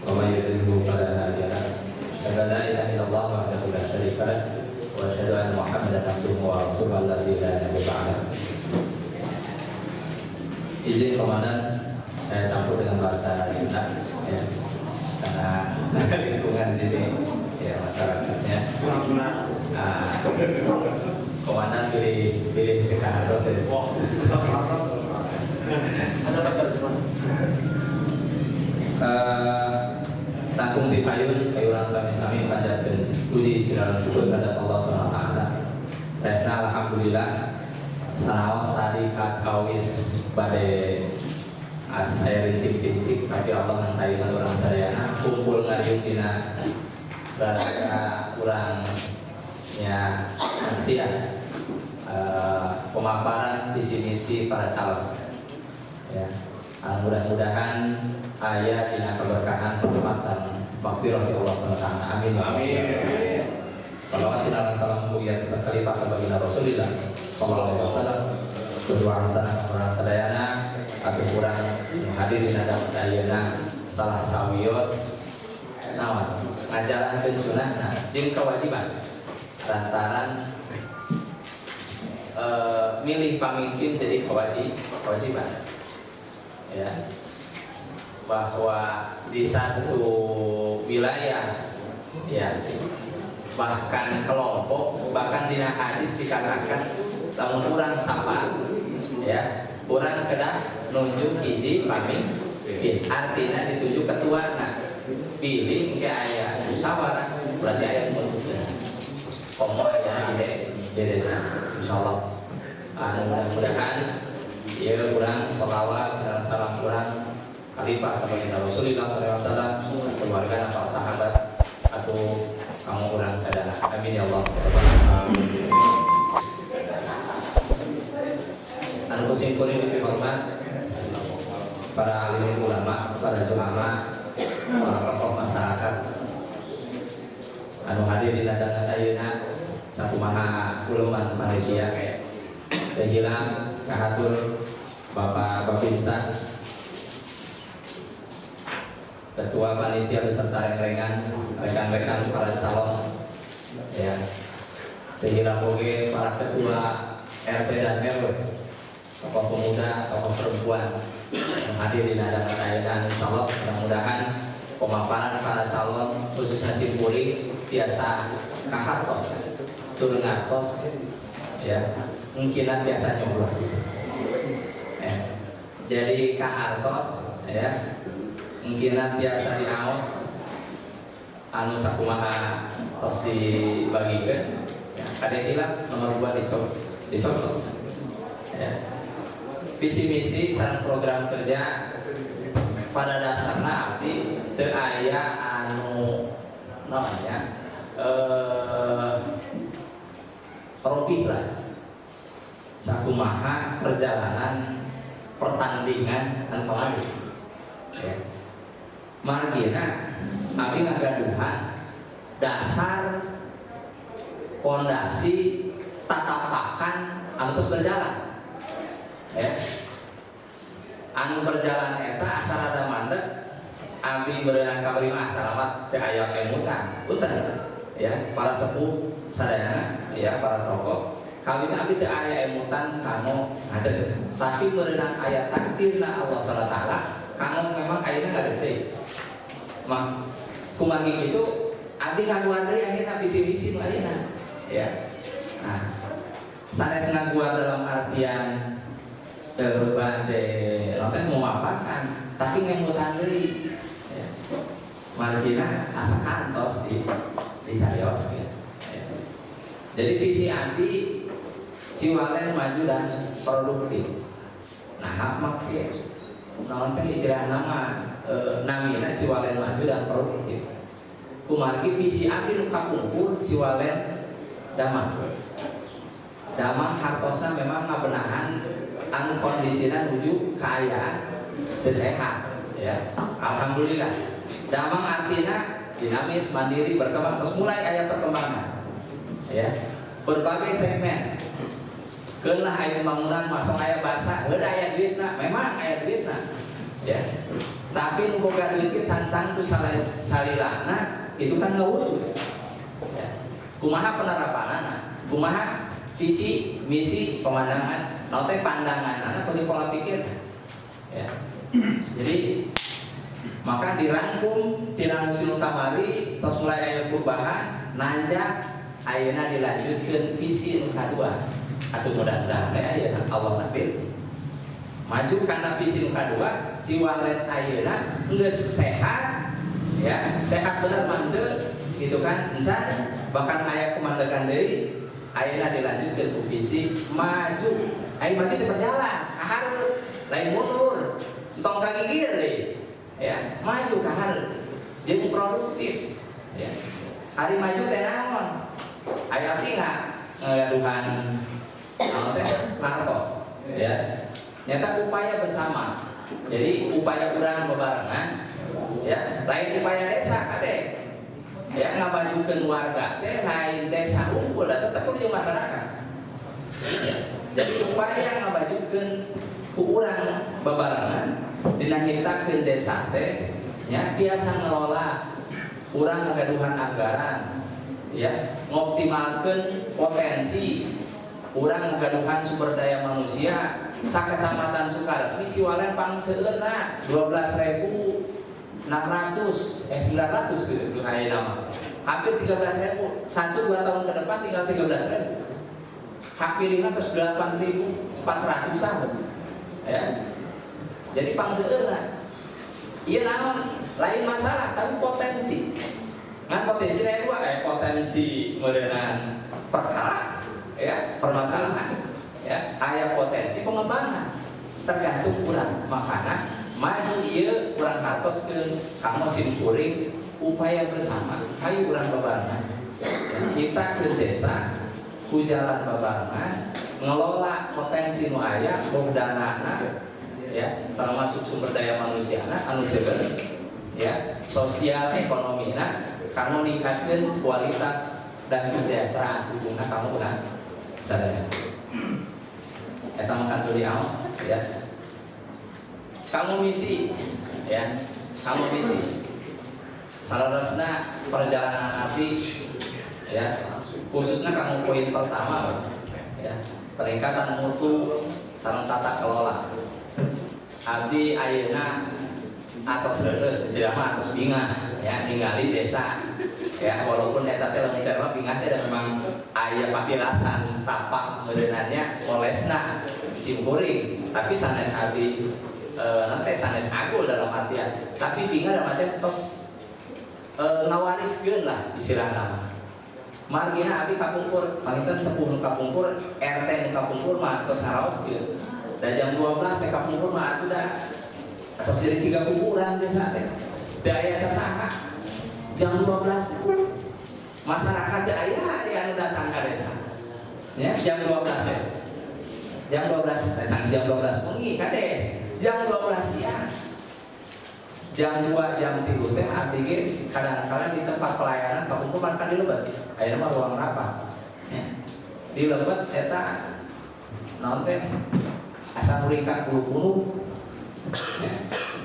wa may yudlilhu fala hadiya lahu. Asyhadu an la ilaha illallah wahdahu la syarika lahu wa asyhadu anna Muhammadan abduhu wa rasuluhu alladzi la nabiyya ba'dahu. Izin komandan, saya campur dengan bahasa Sunda, ya. Karena lingkungan sini ya masyarakatnya komandan pilih PKH terus ya. Tanggung di kayuran sami-sami panjatkeun puji siraran syukur kepada Allah SWT. Rehna alhamdulillah sanaos tadi kawis pada saya rincik-rincik, tapi Allah nantaikan orang sadayana kumpul ngariung dina berada kurang ya sia pemaparan visi misi para calon, ya. Mudah-mudahan ayat dina keberkahan rahmat sareng maghfirah ya Allah SWT. Amin. Amin. Salawat sinaran salam mulia terkalipah kepada Rasulullah sallallahu alaihi wasallam. Kedua hasanah orang sadayana tapi kurang hadirin ada ayeuna salah sawios naon ngajalankeun sunnahna jeung kewajiban lantaran milih pamimpin jadi kewajiban, ya, bahwa di satu wilayah, ya, bahkan kelompok, bahkan dina hadis dikatakan lamun urang sapa, ya, urang kedah nunjuk hiji pamimpin, artinya dituju ketua. Nah, pilih ke aya musyawarah berarti aya memutuskeun komo aya di desa, insyaallah. Mudah-mudahan ieu urang sholawat dan salam urang kalipah kepada Rasulullah SAW, keluarga para sahabat atau kamu urang sadaya. Amin ya Allah. Anu kusing kuring dihormat para alim ulama, para ulama, para tokoh masyarakat anu hadir di ladangan ayeuna sakumaha kuluman Malaysia hilang kahatur Bapak Babinsa, Ketua Panitia beserta rekan-rekan para calon, ya, hilang oge para ketua RT dan RW, tokoh pemuda, tokoh perempuan yang hadir di ladangan ayeuna. Insyaallah mudah-mudahan pemaparan para calon khususnya simpuling biasa kahartos turun ngartos, ya, mungkinan biasa nyoblos, jadi kahartos, ya, mungkinan biasa dinaos anu sakumaha tos dibagikeun, ya, kada hilang nomor 2 dicoblos, ya. Visi misi sareng program kerja pada dasarnya abdi teu aya anu namanya robih lah sakumaha perjalanan pertandingan anu kemarin, ya. Margina abdi ngagaduhan dasar pondasi tatapakan anu terus berjalan, ya. anu berjalan eta asal ada mandek abdi berenang kabarima salamat teh aya kemutan punten ya para sepuh sadayana ya para tokoh kawin abdi teh aya emutan kanu ngadeg tapi berenang aya takdirna Allah Subhanahu wa taala kanu memang ayeuna ngadeg mah kumangi itu abdi ngaguar deui akhirna visi-visi nu ayeuna ya nah sanes ngaguar dalam artian bade nonton memapakan tapi ngemutan deui ya. Margina asa kantos di carios ya. Jadi visi anti Ciwalen maju dan produktif nah make nonton istilah nama namina Ciwalen maju dan produktif kumargi visi anti nu kapungkur Ciwalen damang hartosna memang ngabenahan anu kondisinya menuju keayaan dan sehat ya alhamdulillah damang artinya dinamis mandiri berkembang terus mulai aya perkembangan ya berbagai segmen keunlah aya pembangunan masuk aya basa heuh aya duitna memang aya duitna ya tapi nu boga duit ge tantang tu salilana itu kan ngawujud ya kumaha penerapanana kumaha visi misi pemandangan nanti pandangan anak punya pola pikir ya. Jadi maka dirangkum tina sinu kamari terus mulai aya perubahan nanjak ayeuna dilanjutkeun visi nu kadua atuh mudah-mudahan ayeuna Allah nabil maju karena visi nu kadua Ciwalen ayeuna geus sehat ya sehat bener mah teu gitu kan encan bahkan aya kemandegan deui ayeuna dilanjutkeun ku visi maju ayo maju itu berjalan kahar lain mundur entong kagigir deh ya maju kahar jadi produktif ya hari maju teh naon aya abdi ngaduhan naon teh hartos ya nyata upaya bersama jadi upaya urang bebarengan ya lain upaya desa kade ya ngamajukeun warga teh lain desa unggul atau tekun jeung masyarakat ya. Jadi upaya ngabajukeun ku urang babarengan dina nyiptakeun desa teh nya biasa ngelola urang ngagaduhan anggaran ya ngoptimalkeun potensi urang ngagaduhan sumber daya manusia sakecamatan Sukaresmi Ciwalen pangseueurna 12.900 gitu ayeuna mah hampir 13.000 1-2 tahun ke depan tinggal 13.000 hak pilihnya terus 8.400-an ya jadi pangseueurna ieu naon lain masalah tapi potensi ngan potensi aya dua potensi modern perkara ya permasalahan ya aya potensi pengembangan tergantung urang makana maju ieu urang hartoskeun kanggo simkuring upaya bersama hayu urang babarengan nyiptakeun desa ku jalan babarengan ngelola potensi nu aya bogdanana ya termasuk sumber daya manusiana anu seueur ya sosial ekonomina kanggo ningkatkeun kualitas dan kesejahteraan hubungan kamu urang sadaya eta mah tuluy aos ya kamu misi ya kamu misi salarasna perjalanan abdi ya khususnya kamu poin pertama ya peningkatan mutu sareng tata kelola abdi ayeuna atos reueus istilahna atos bingah ya ningali desa ya walaupun eta teh lamun cara bingah teh memang aya patilasan tapak meureunannya molesna simkuring tapi sanes abdi nanti sanes agul dalam artian tapi bingah dalam artian tos ngawariskeun lah istilahna margina abdi kapungkur panginten sepuh nu kapungkur RT nu kapungkur mah tos ngaraoskeun da jam 12 teh kapungkur mah atuh da tos jadi siga kuburan desa teh teu aya sasaha jam 12 masyarakat teh aya anu datang ka desa ya jam 12 teh jam 12 sang jam 12 bengi kade jam 12 siang jam 2 jam 3 teh abdi ge kadang-kadang di tempat pelayanan kapungkur kan di Lebet ayeuna mah ruang rapat ya di Lebet eta naon teh asa nuringkan 10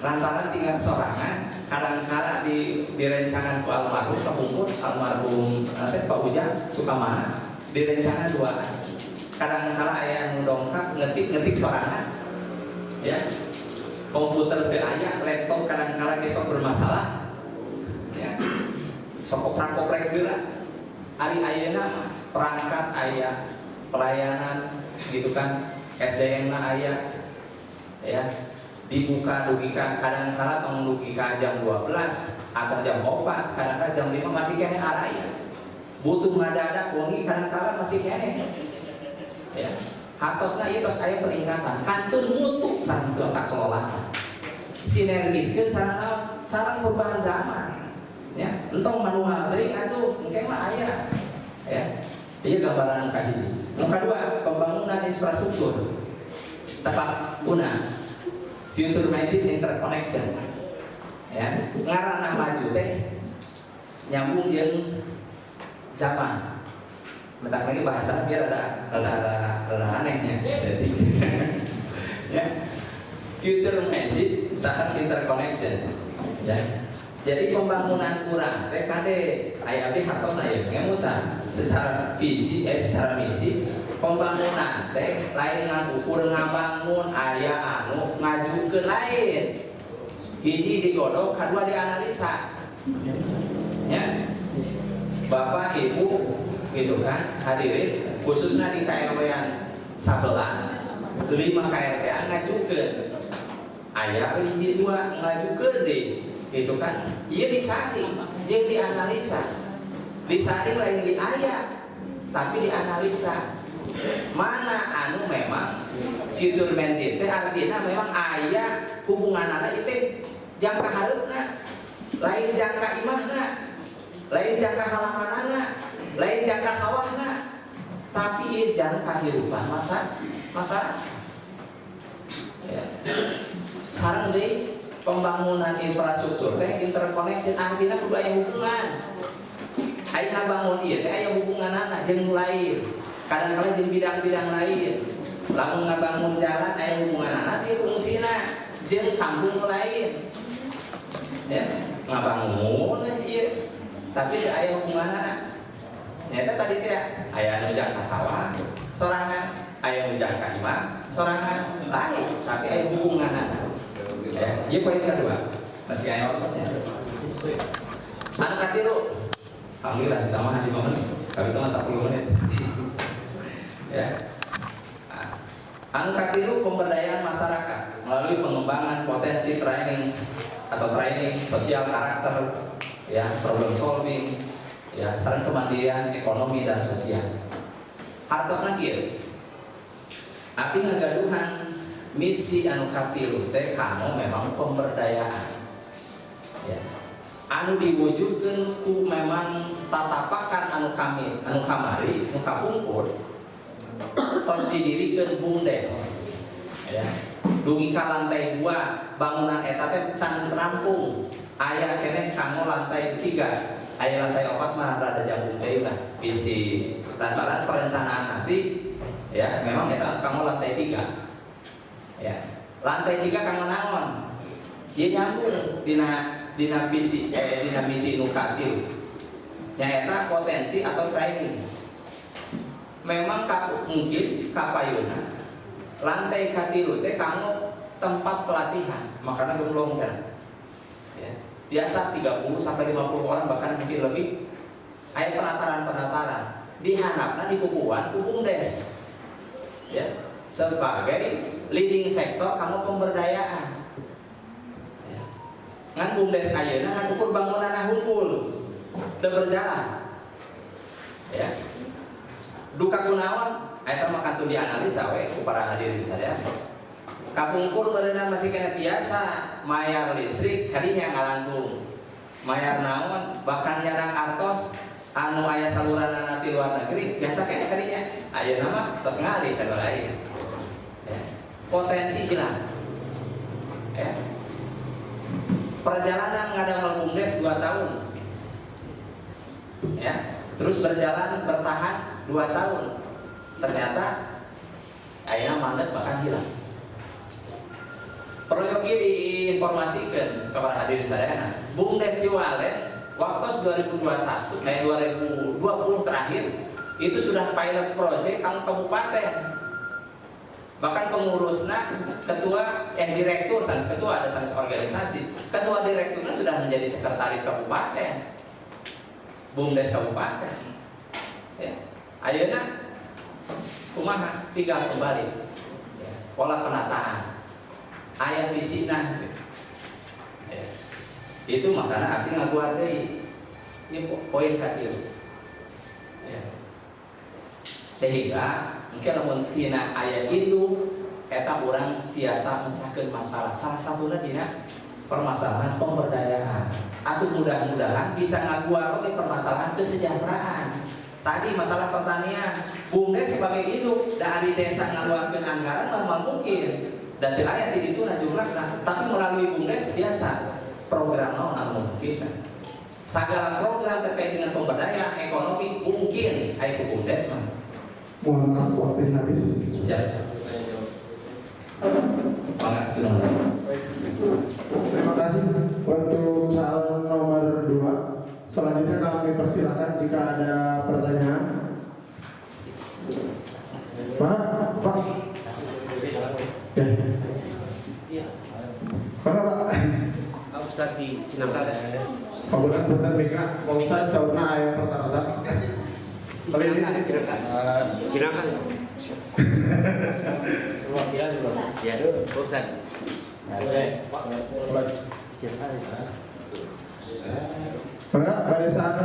lantaran tinggal sorangan kadang-kala di rencangan ku almarhum kepungkur almarhum Pak Ujang Sukamana di rencangan duaan kadang-kala aya nu dongkap ngetik sorangan ya komputer teu aya laptop kadang-kala besok bermasalah ya sok koprek geura ari ayeuna perangkat aya pelayanan gitu kan SDM na aya ya dibuka dugikan kadang-kala tong dugikan jam 12 atau jam 4 kadang-kala jam 5 masih kene araya butuh ngadadak wengi kadang-kala masih kene ya hatosna ieu tos aya peningkatan kantun mutu sareng tata kelola sinergiskeun sareng perubahan zaman ya entong manual deui atuh engke mah aya ya ieu gambaran ka hiji nu kadua pembangunan infrastruktur tepat guna future minded interconnection ya ngaranna maju teh nyambung jeung zaman bentar lagi bahasa biar ada anehnya jadi ya future minded saat interconnection ya jadi pembangunan kurang TKD aya abdi hartos aya ngemutan secara visi secara misi pembangunan teh lain ngagukur ngabangun aya anu ngaju ke lain hiji digodok kedua dianalisa ya Bapak Ibu gitu kan hadirin khususnya di KRW yang 11 5 KRW ngajukeun aya hiji dua ngajukeun deh gitu kan ieu disaring jeung dianalisa disaring lain di aya tapi dianalisa mana anu memang future minded teh artinya memang aya hubunganana itu jangka hareupna lain jangka imahna lain jangka halamanana lain jangka sawahna tapi ieu jangka kehidupan masa ya. Sareng deui pembangunan infrastruktur teh interkoneksi artinya kudu aya hubungan aya bangun ieu teh aya hubunganana jeung lain kadang-kadang jeung bidang-bidang lain lamun ngabangun jalan aya hubunganana ti fungsina jeung kampung lain ya ngabangun ieu tapi aya hubunganana nyata tadi teh aya nu jangka sawah sorangan aya nu jangka imah sorangan lain tapi aya hubunganana ya ieu poin kedua masih aya ortosnya anu katilu alhamdulillah kita mah 5 menit kami mah 10 menit ya. Anu katilu pemberdayaan masyarakat melalui pengembangan potensi training sosial karakter ya problem solving ya sareng kemandirian ekonomi dan sosial hartosna kieu abdi ngagaduhan misi anu katilu teh kanu memang pemberdayaan ya anu diwujudkeun ku memang tatapakan anu kamari nu kapungkur tos didirikan BUMDes ya dugi ka lantai 2 bangunan eta teh can rampung aya keneh kanggo lantai 3 aya lantai 4 mah rada jauh deui lah bisi lantaran perencanaan nanti ya memang eta kanggo lantai 3 ya lantai 3 kanggo naon ieu nyambung dina visi dina misi nu katil nyaeta potensi atau training memang mungkin kapayuna lantai katilu teh kanggo tempat pelatihan makanya gemblongkan ya biasa 30 sampai 50 orang bahkan mungkin lebih aya penataran dihanapna di kukuan BUMDes ya sebagai leading sektor kanggo pemberdayaan ya. Ngan BUMDes ayeuna ngan ukur bangunanna hungkul teu berjalan ya duka kunaon eta mah kantun dianalisa we ku para hadirin sadaya kapungkur berenang masih kena tiasa mayar listrik kadinya ngalantung mayar naon bahkan nyarang artos anu aya saluranna ti luar negeri biasa kena kadinya ayeuna mah tos ngalih kana lain ya potensi hilang ya perjalanan ngadamel BUMDes 2 tahun ya terus berjalan bertahan 2 tahun ternyata ayeuna mandat bahkan hilang Perlu diinformasikan kepada hadirin sadayana. BUMDes Ciwalet waktu 2020 terakhir itu sudah pilot project kang kabupaten. Bahkan pengurusnya direktur sans ketua ada sans organisasi. Ketua direkturnya sudah menjadi sekretaris kabupaten. BUMDes kabupaten. Ya. Ayeuna kumaha tinggal kembali. Ya. Pola penataan. Aya visina. Ya. Itu makanya abdi ngaguar deui. Ini poin katilu. Ya. Sehingga mungkin lamun tina aya itu eta urang tiasa mencahkeun masalah. Salah satunya dina permasalahan pemberdayaan. Atau mudah-mudahan bisa ngaguar oge permasalahan kesejahteraan. Tadi masalah pertanian, BUMDes sebagai itu dari desa ngaluarkeun anggaran mah mungkin. Dan tidak itu jumlahnya, tapi melalui BUMDes biasa program mungkin. Segala program terkait dengan pemberdayaan ekonomi mungkin ayo BUMDes mah. Mohon maaf waktu habis. Siap. Terima kasih untuk calon nomor 2. Selanjutnya kami persilakan jika ada pertanyaan. Pak. Ya. Mana Pak? Pak Ustadz di Cinangka. Pak Bulan punten mika, Pak Ustadz saurna aya pertarasan. Cinangka. Ya dulu, Pak Ustadz. Mana pada saat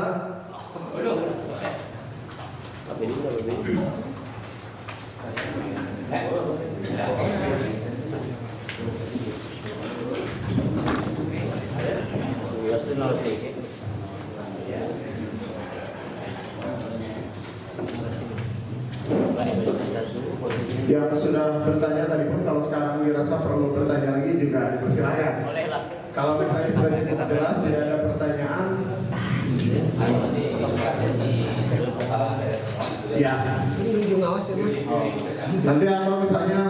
yang sudah bertanya tadi pun, kalau sekarang dirasa perlu bertanya lagi juga dipersilakan. Kalau misalnya sudah cukup jelas, tidak ada pertanyaan, ya. Nanti kalau misalnya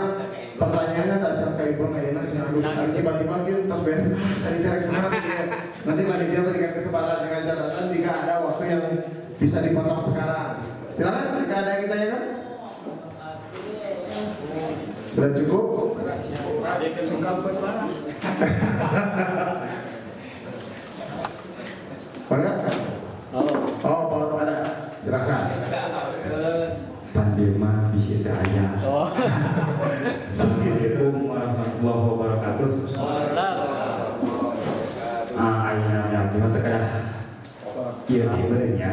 pertanyaannya tak sampai ibu nggak sih aku tiba-tiba terus beres tadi cara gimana sih? Nanti panitia berikan kesempatan dengan catatan jika ada waktu yang bisa dipotong sekarang. Silakan jika ada yang ditanyakan. Sudah cukup? Mana? Oh, kalau ada, silakan. Pandema bisa aya. Assalamualaikum warahmatullahi wabarakatuh. Ayeuna ya cuma teu ieu ieu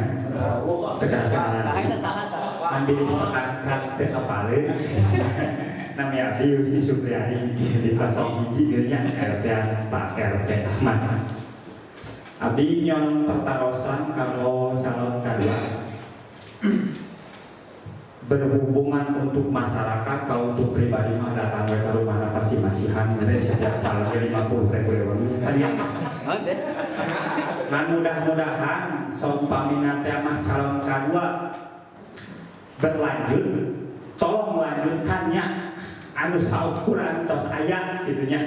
ambil angkat teh apaleun. Namanya Abdi Yusi Supriyadi di Pasong Hiji geurnya RT Pak RT Ahmad. Abdi nyon pertarosan kalau calon kedua berhubungan untuk masyarakat, kalau untuk pribadi mah datang ke rumah pasti masihan dari sejak calon 50.000 kan ya. Nah mudah-mudahan sompamina teh mah calon kedua berlanjut, tolong melanjutkannya anu saukuran tos aya gitunya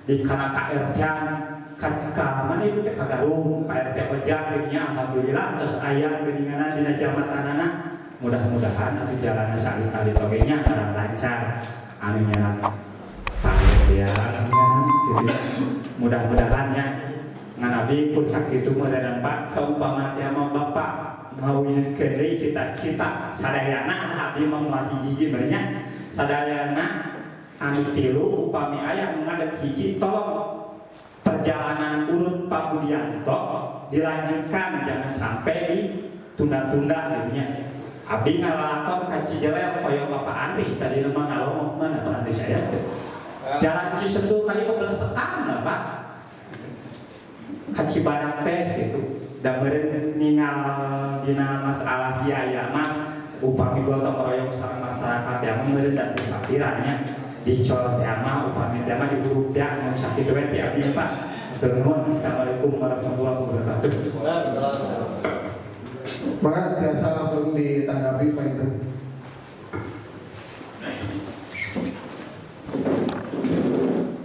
di kana KRT-an ka mana itu teh Kagarung KRT Ojak gitunya alhamdulillah tos aya geuningan dina jamatanana. Mudah-mudahan atuh jalanna sakali oge nya lancar anu nyerat panitia mudah-mudahan nya ngan abdi pun sakitu meureun Pak saumpama teh mah Bapak mau nyikeun deui cita-cita sadayana abdi mah moal hiji bernya sadayana anu tilu upami aya ngadeg hiji tolong perjalanan urut Pak Budianto dilanjutkan jangan sampai ditunda-tunda gitunya. Abdi ngalalakon ka Cijelel koyo Bapak Andris tadi nama ngalomong mana Pak Andris aya teh. Jalan Cisentuh kali belesekan lah Pak. Ka Cibadak teh gitu. Da meureun ningal dina masalah biaya mah upami gotong royong sareng masyarakat ya meureun da teu sapiranya dicol teh mah upami teh mah diburuk teh mun sakitu we teh abdi Pak. Matur nuwun. Assalamualaikum warahmatullahi wabarakatuh. Maka biasa langsung ditanggapi Pak Indra.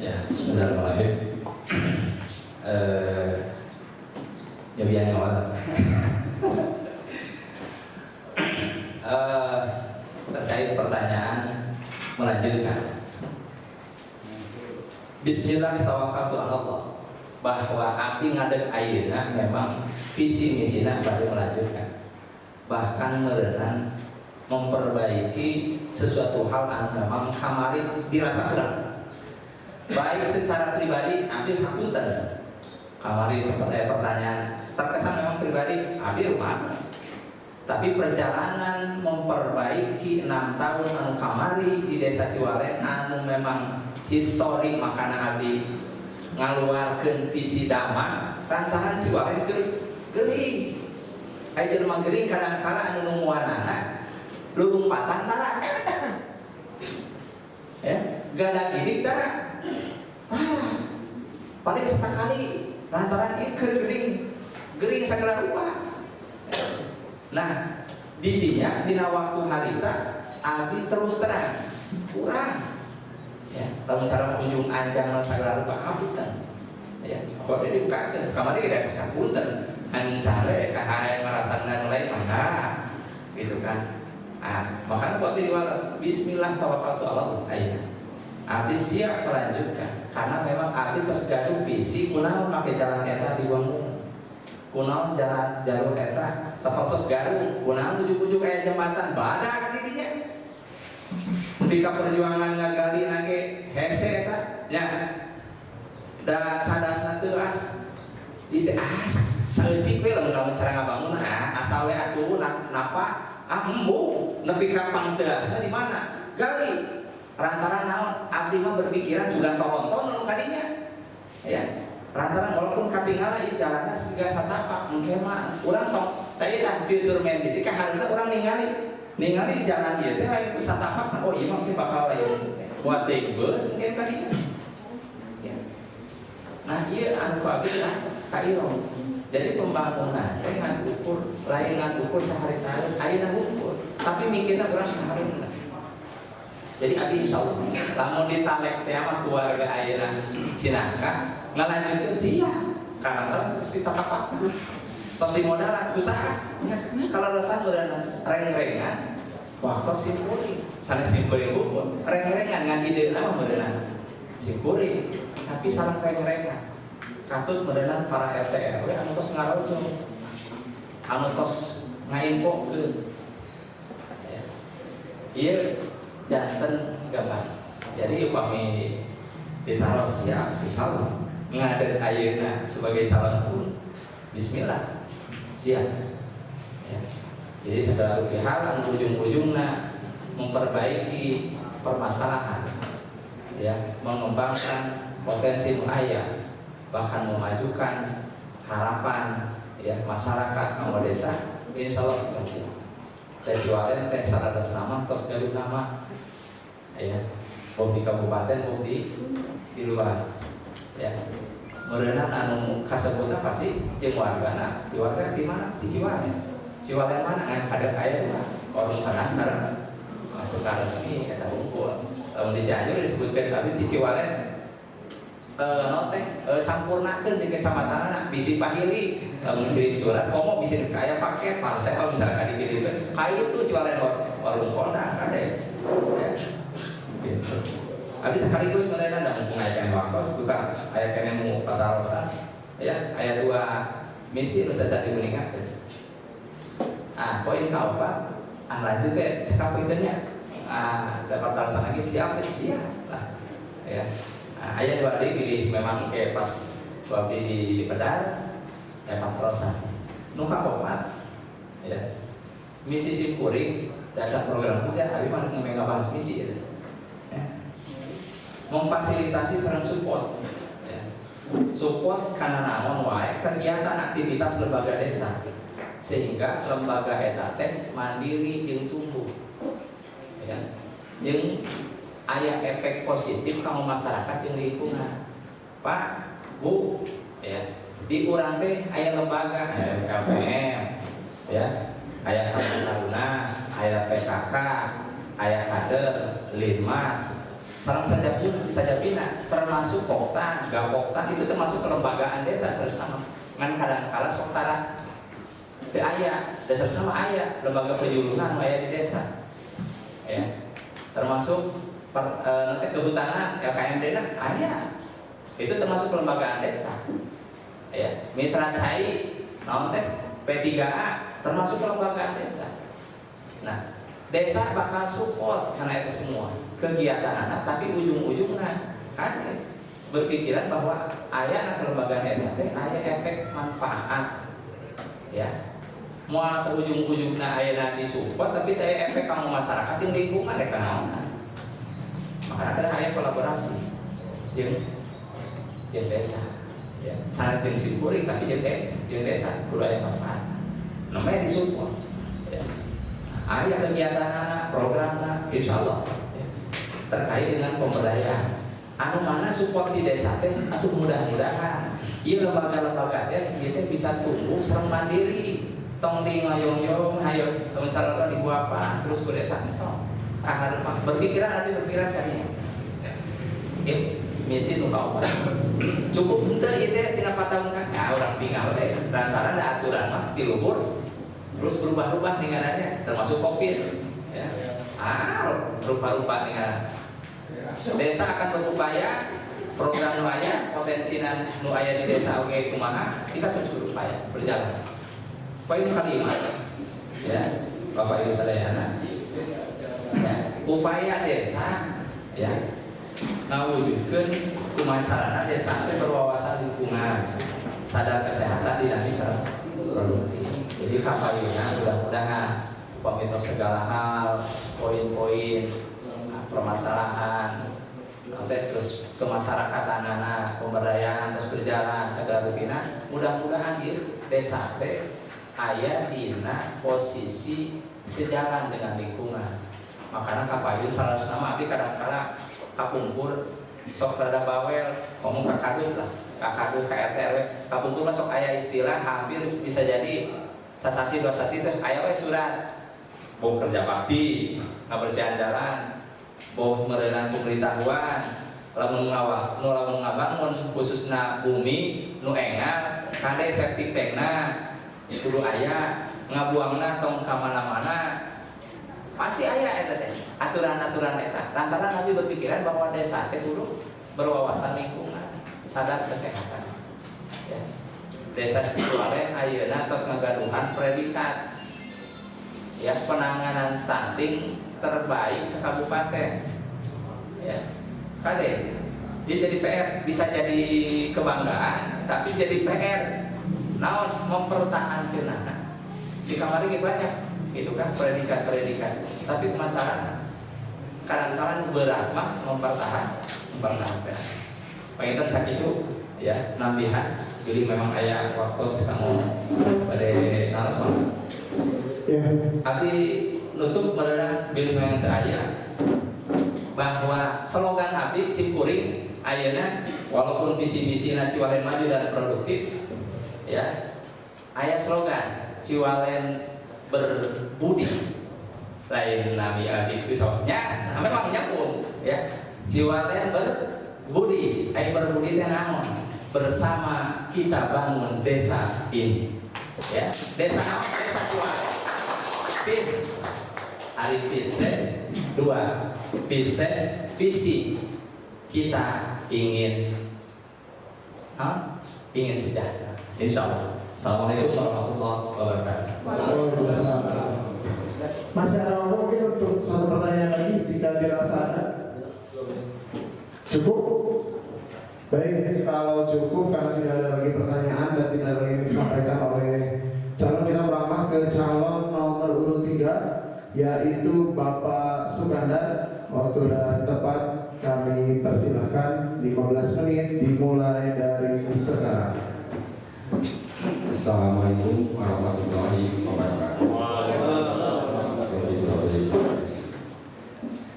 Ya, Habib nyobian awal terkait pertanyaan melanjutkan. Bismillah tawakkaltu ala Allah, bahwa api ngadeg ayeuna memang visi misina bade melanjutkan, bahkan meureunna memperbaiki sesuatu hal anu memang kamari dirasa kurang. Baik secara pribadi ambil hapunten kamari seperti pertanyaan terkesan memang pribadi ambil maaf, tapi perjalanan memperbaiki 6 tahun anu kamari di desa Ciwalen anu memang histori, makana abi ngaluarkeun visi dama rantahan Ciwalen geuring. Aya jelema geuring kadang-kala anu nungguanana lulumpatan tara. Ya, gada gidik tara. Paling sesekali lantaran ieu geuring sagala rupa. Nah, didinya dina waktu harita abi terus terang kurang. Ya, lamun cara kunjung anjang sagala rupa hapunten. Ya, apa dibukakeun kamari kita sapunten. Anu care kahayan ngarasanna lain mangga. Gitu kan. Makanya buat diwala bismillah tawakkaltu ala Allah. Ayeuna abdi siap melanjutkan karena memang abdi terus gaduh visi kunaon make jalan eta diwangun, kunaon jalan jalur eta sapertos gaduh, kunaon ujug-ujug aya jembatan badak didinya. Bika perjuangan ngagali nage hese eta nya da cadasna teu as di teh saeutik we lamun cara ngabangun asal we atuh napa embung nepi ka pangteasna di mana gali lantaran naon abdi mah berpikiran juga tonton anu kadinya ya lantaran walaupun katinggal ieu jalanna siga satapak engke mah urang tong tadi tah future man jadi kahareureuna urang ningali jalan ieu teh lain ku satapak oh ieu mah mungkin bakal lain buat teh beus engke kadinya ya nah ieu anu abdi ka ieu jadi pembangunan lain ukur sehari tahun ayeuna ukur tapi mikirna urang sahareuna. Jadi abdi insyaallah lamun ditalek teh mah keluarga ayeuna Cinangka ngalanjutkeun sia karena terus ditatapakan tos dimodalan usaha kalau rasa meureun reng-rengan waktu simkuring sanes simkuring hukum reng-rengan ngan ideuna mah meureun simkuring tapi sareng reng-rengan katut meureun para RT RW anu tos ngarojo anu tos ngainfokeun ieu janten gambar. Jadi upami ditaruh siap insyaallah ngadeg ayeuna sebagai calon pun bismillah siap ya. Jadi segala hal anu ujung-ujungna memperbaiki permasalahan ya, mengembangkan potensi nu aya, bahkan memajukan harapan ya masyarakat nama desa insyaallah siap. Teh Ciwalen teh saradas nama tos gaduh nama ya, bom di kabupaten, bom di luar ya. Meureunna anu kasebutna pasti jeung wargana, di warga di mana? Di Ciwalen. Ciwalen mana ngan kadek aya teh orang kadang sareng masuk resmi eta unggul. Lamun di Cianjur disebutkeun tapi di Ciwalen sampurnakeun di kecamatanna bisi pahili lamun kirim surat komo bisi aya paket parcel misalnya dikirimkeun ka itu Ciwalen warung kondang kade ya. Gitu. Habis sekaligus mereka ada mumpung aya kene waktos buka aya kene mu patarosan ya aya 2 misi nu cacat dimeuningkeun. Poin kaopat lanjut teh cekap poinnya dapat patarosan lagi siap lah ya. Aya 2 deui pilih memang kayak pas 2 di Pedar ya patarosan. Nu kaopat ya. Misi simkuring cacat program kita abi mah ngabahas misi ya. Memfasilitasi sareng support ya. Support karena naon wae kegiatan aktivitas lembaga desa sehingga lembaga eta teh mandiri jeung tumbuh ya. Jeung aya efek positif kanggo masyarakat jeung lingkungan. Pak, Bu ya, di urang teh aya lembaga LPM ya, aya Karuna, aya PKK, aya kader, Linmas sarang sajabina termasuk poktan, gapoktan itu termasuk kelembagaan desa seharusnya ngan kadang-kala sok tara teu aya, dasar sama aya lembaga penjulunan aya di desa. Ya. Termasuk nanti kehutanan LKMD aya. Itu termasuk kelembagaan desa. Ya, mitra cai naon teh P3A termasuk kelembagaan desa. Nah, desa bakal support karena itu semua kegiatan anak, tapi ujung-ujungnya kan berpikiran bahwa aya kelembagaan desa teh aya efek manfaat. Ya. Moal seujung-ujungna aya disupport tapi teh efek kamu masyarakat yang lingkungan rek naon. Makanya ada aya kolaborasi jeung desa. Ya, sanes jeung simpuring tapi jeung desa kudu aya manfaat. Namanya disupport. Ya. Aya kegiatan anak, programna insyaallah ya, terkait dengan pemberdayaan. Anu mana support di desa teh atuh mudah-mudahan ieu lembaga-lembaga teh ieu teh bisa tumbuh sareng mandiri. Tong di ngayong-yong hayo misalnya di apa terus ku desa tong berpikiran kayaknya ya misi nu kaopat cukup henteu ieu teh tina 4 tahun kan ya urang tinggal teh lantaran ada aturan mah di luhur terus berubah-ubah ninganannya termasuk Covid ya berubah-ubah ninganan desa akan berupaya program nu aya potensinan nu aya di desa oge kumaha kita terus berupaya berjalan. Poin kelima, ya, Bapak Ibu sadayana, ya, upaya desa, ya, ngawujudkeun kumacarana desa teh berwawasan lingkungan, sadar kesehatan, dinamis sareng produktif. Jadi kapayuna mudah-mudahan pamitos segala hal, poin-poin permasalahan, nanti terus kemasyarakatan anak, pemberdayaan terus berjalan segala rupina, mudah-mudahan di desa teh aya dina posisi sejalan dengan lingkungan. Makanya kapayun salah nama abdi kadang-kala kapungkur sok rada bawel ngomong kakadus lah, kakadus KRT RW kapungkur masuk aya istilah hampir bisa jadi sasasi dua sasi terus aya we surat boh kerja bakti ngabersihan jalan boh merenang pemberitahuan lamun ngabangun khususna bumi nu engal kade septic tankna kudu aya ngabuangna tong ka mana-mana pasti aya eta teh aturan-aturan eta lantaran nabi berpikiran bahwa desa teh kudu berwawasan lingkungan sadar kesehatan ya desa Ciwaleng ayeuna tos ngagaduhan predikat ya penanganan stunting terbaik sekabupaten ya kade dia jadi PR bisa jadi kebanggaan tapi jadi PR naon mempertahankan anak di kamar ini banyak itu kan predikat tapi kemasaran kadang-kadang berat mah mempertahankan pengen sakitu ya nambihan jadi memang aya waktu kamu pada naras mah Ya. tapi nutup merenang bilih memang aya bahwa slogan abdi simpuring ayeuna walaupun visi misi Ciwaleng maju dan produktif ya, aya slogan Ciwaleng berbudi lain nami abdi pisaunya, memang nyambung ya. Ciwaleng berbudi, berbudi teh naon? Bersama kita bangun desa ini. Ya, desa naon? Desa Ciwaleng. Peace, hari peace teh. 2, peace teh visi kita ingin ingin sejahtera. Insyaallah. Assalamualaikum warahmatullahi wabarakatuh. Masih ada waktu mungkin untuk satu pertanyaan lagi jika dirasa ada. Cukup? Baik, kalau cukup karena tidak ada lagi pertanyaan dan tidak ada lagi yang disampaikan oleh calon, kita melangkah ke calon nomor urut 3 yaitu Bapak Sukandar. Waktu dan tempat kami persilahkan 15 menit dimulai dari sekarang. Assalamualaikum warahmatullahi wabarakatuh.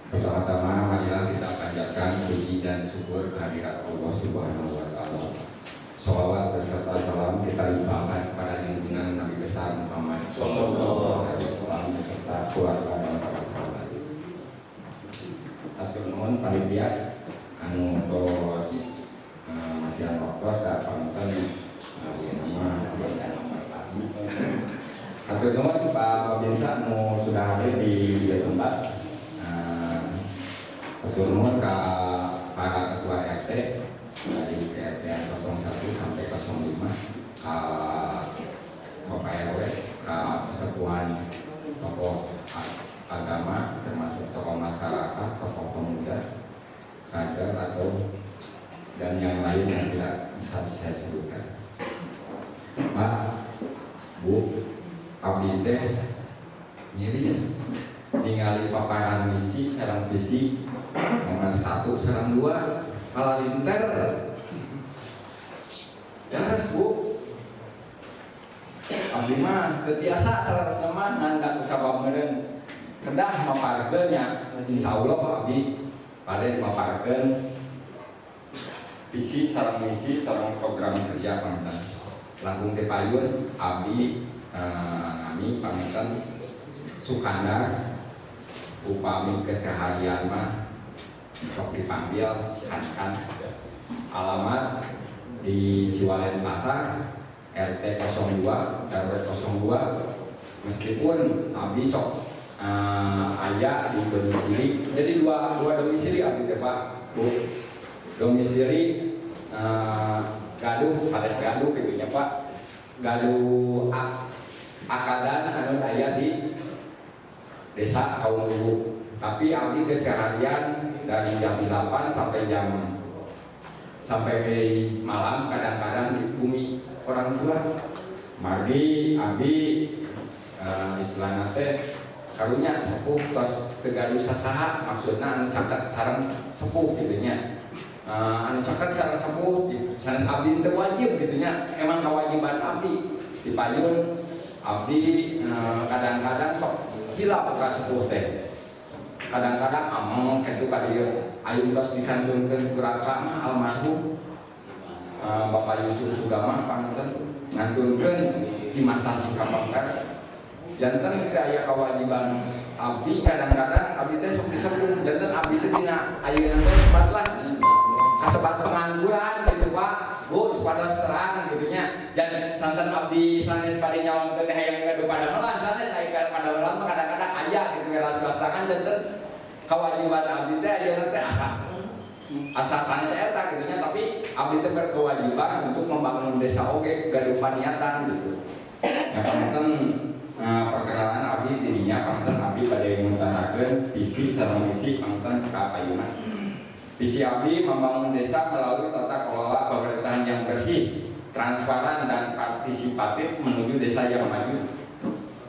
Pertama-tama marilah kita panjatkan puji dan syukur kehadirat Allah Subhanahu wa taala. Shalawat beserta salam kita limpahkan kepada junjungan Nabi besar Muhammad sallallahu alaihi wasallam beserta keluarga dan para sahabat. Atur nuhun panitia Rotos dan Panten satu teman Pak Binsa mau sudah hadir di tempat pertemuan ke para ketua RT dari RT 01 sampai 05 Bapak RW ke persatuan tokoh agama termasuk tokoh masyarakat, tokoh pemuda, kader atau dan yang lain yang tidak bisa saya sebutkan. Pak, Bu, abdi teh nyiris ningali paparan misi sareng visi nomor 1 sareng 2 halalinter beres Bu. Abdi mah teu tiasa salah nggak usah pamereun kedah maparkeun nya insyaallah abdi bade maparkeun visi sareng misi sareng program kerja panten langkung teh payun abdi kami pangitan Sukandar upami keseharian mah sok dipanggil kan alamat di Ciwalen Pasar RT 02 RW 02 meskipun abdi sok aya di domisili jadi dua domisili abdi teh Pak Bu domisili gaduh sales gaduh gitu nya Pak gaduh akadan anu aya di desa Kaum Lubu tapi abdi keseharian dari jam 8 sampai malam kadang-kadang di bumi orang tua margi abdi istilahna teh karunya sepuh tos tegaduh sasaha maksudna anu caket sareng sepuh gitu nya anu caket sareng sepuh sanes abdi teu wajib gitu nya emang kewajiban abdi dipayun abdi kadang-kadang sok hilap ka sepuh teh kadang-kadang among kitu ka dieu aya tos dikantunkeun ku raka mah almarhum Bapak Yusuf Sugama panganten ngantunkeun di masa singkapangkat janten aya kewajiban abdi kadang-kadang abdi teh sok disebut janten abdi teh dina ayeuna teh sebat lah kasebat pengangguran gitu Pak Bu sepadas terang gitu nya dan santen abdi sanes bade nyawangkeun hayang ngadu padamelan sanes aya padamelan mah kadang-kadang aya gitu ras-rasangan janten kewajiban abdi teh ayeuna teh asa sanes eta gitu nya tapi abdi teh berkewajiban untuk membangun desa oge gaduh paniatan gitu ya panten perkenalan abdi dirinya panten abdi bade ngutarakeun visi sareng misi panten ka payunan visi abdi membangun desa melalui tata kelola pemerintahan yang bersih, transparan dan partisipatif menuju desa yang maju,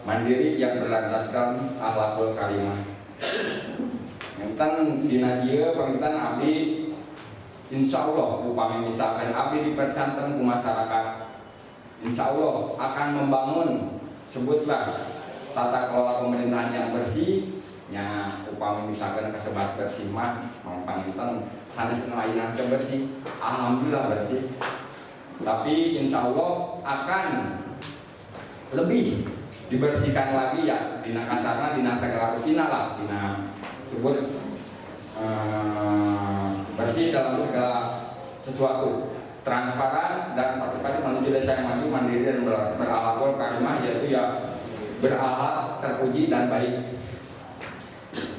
mandiri yang berlandaskan akhlakul karimah. Tentang dina dieu pemerintahan abdi insyaallah upami misalkan abdi dipercanten ku masyarakat insyaallah akan membangun sebutlah tata kelola pemerintahan yang bersih nya upami misalkan kasebat bersih mah panginten sanes nelayan teh bersih alhamdulillah bersih tapi insyaallah akan lebih dibersihkan lagi ya dina kasarna dina sagala rutina lah dina sebut bersih dalam segala sesuatu transparan dan partisipatif menuju desa yang maju mandiri dan berakhlakul karimah yaitu ya berakhlak terpuji dan baik.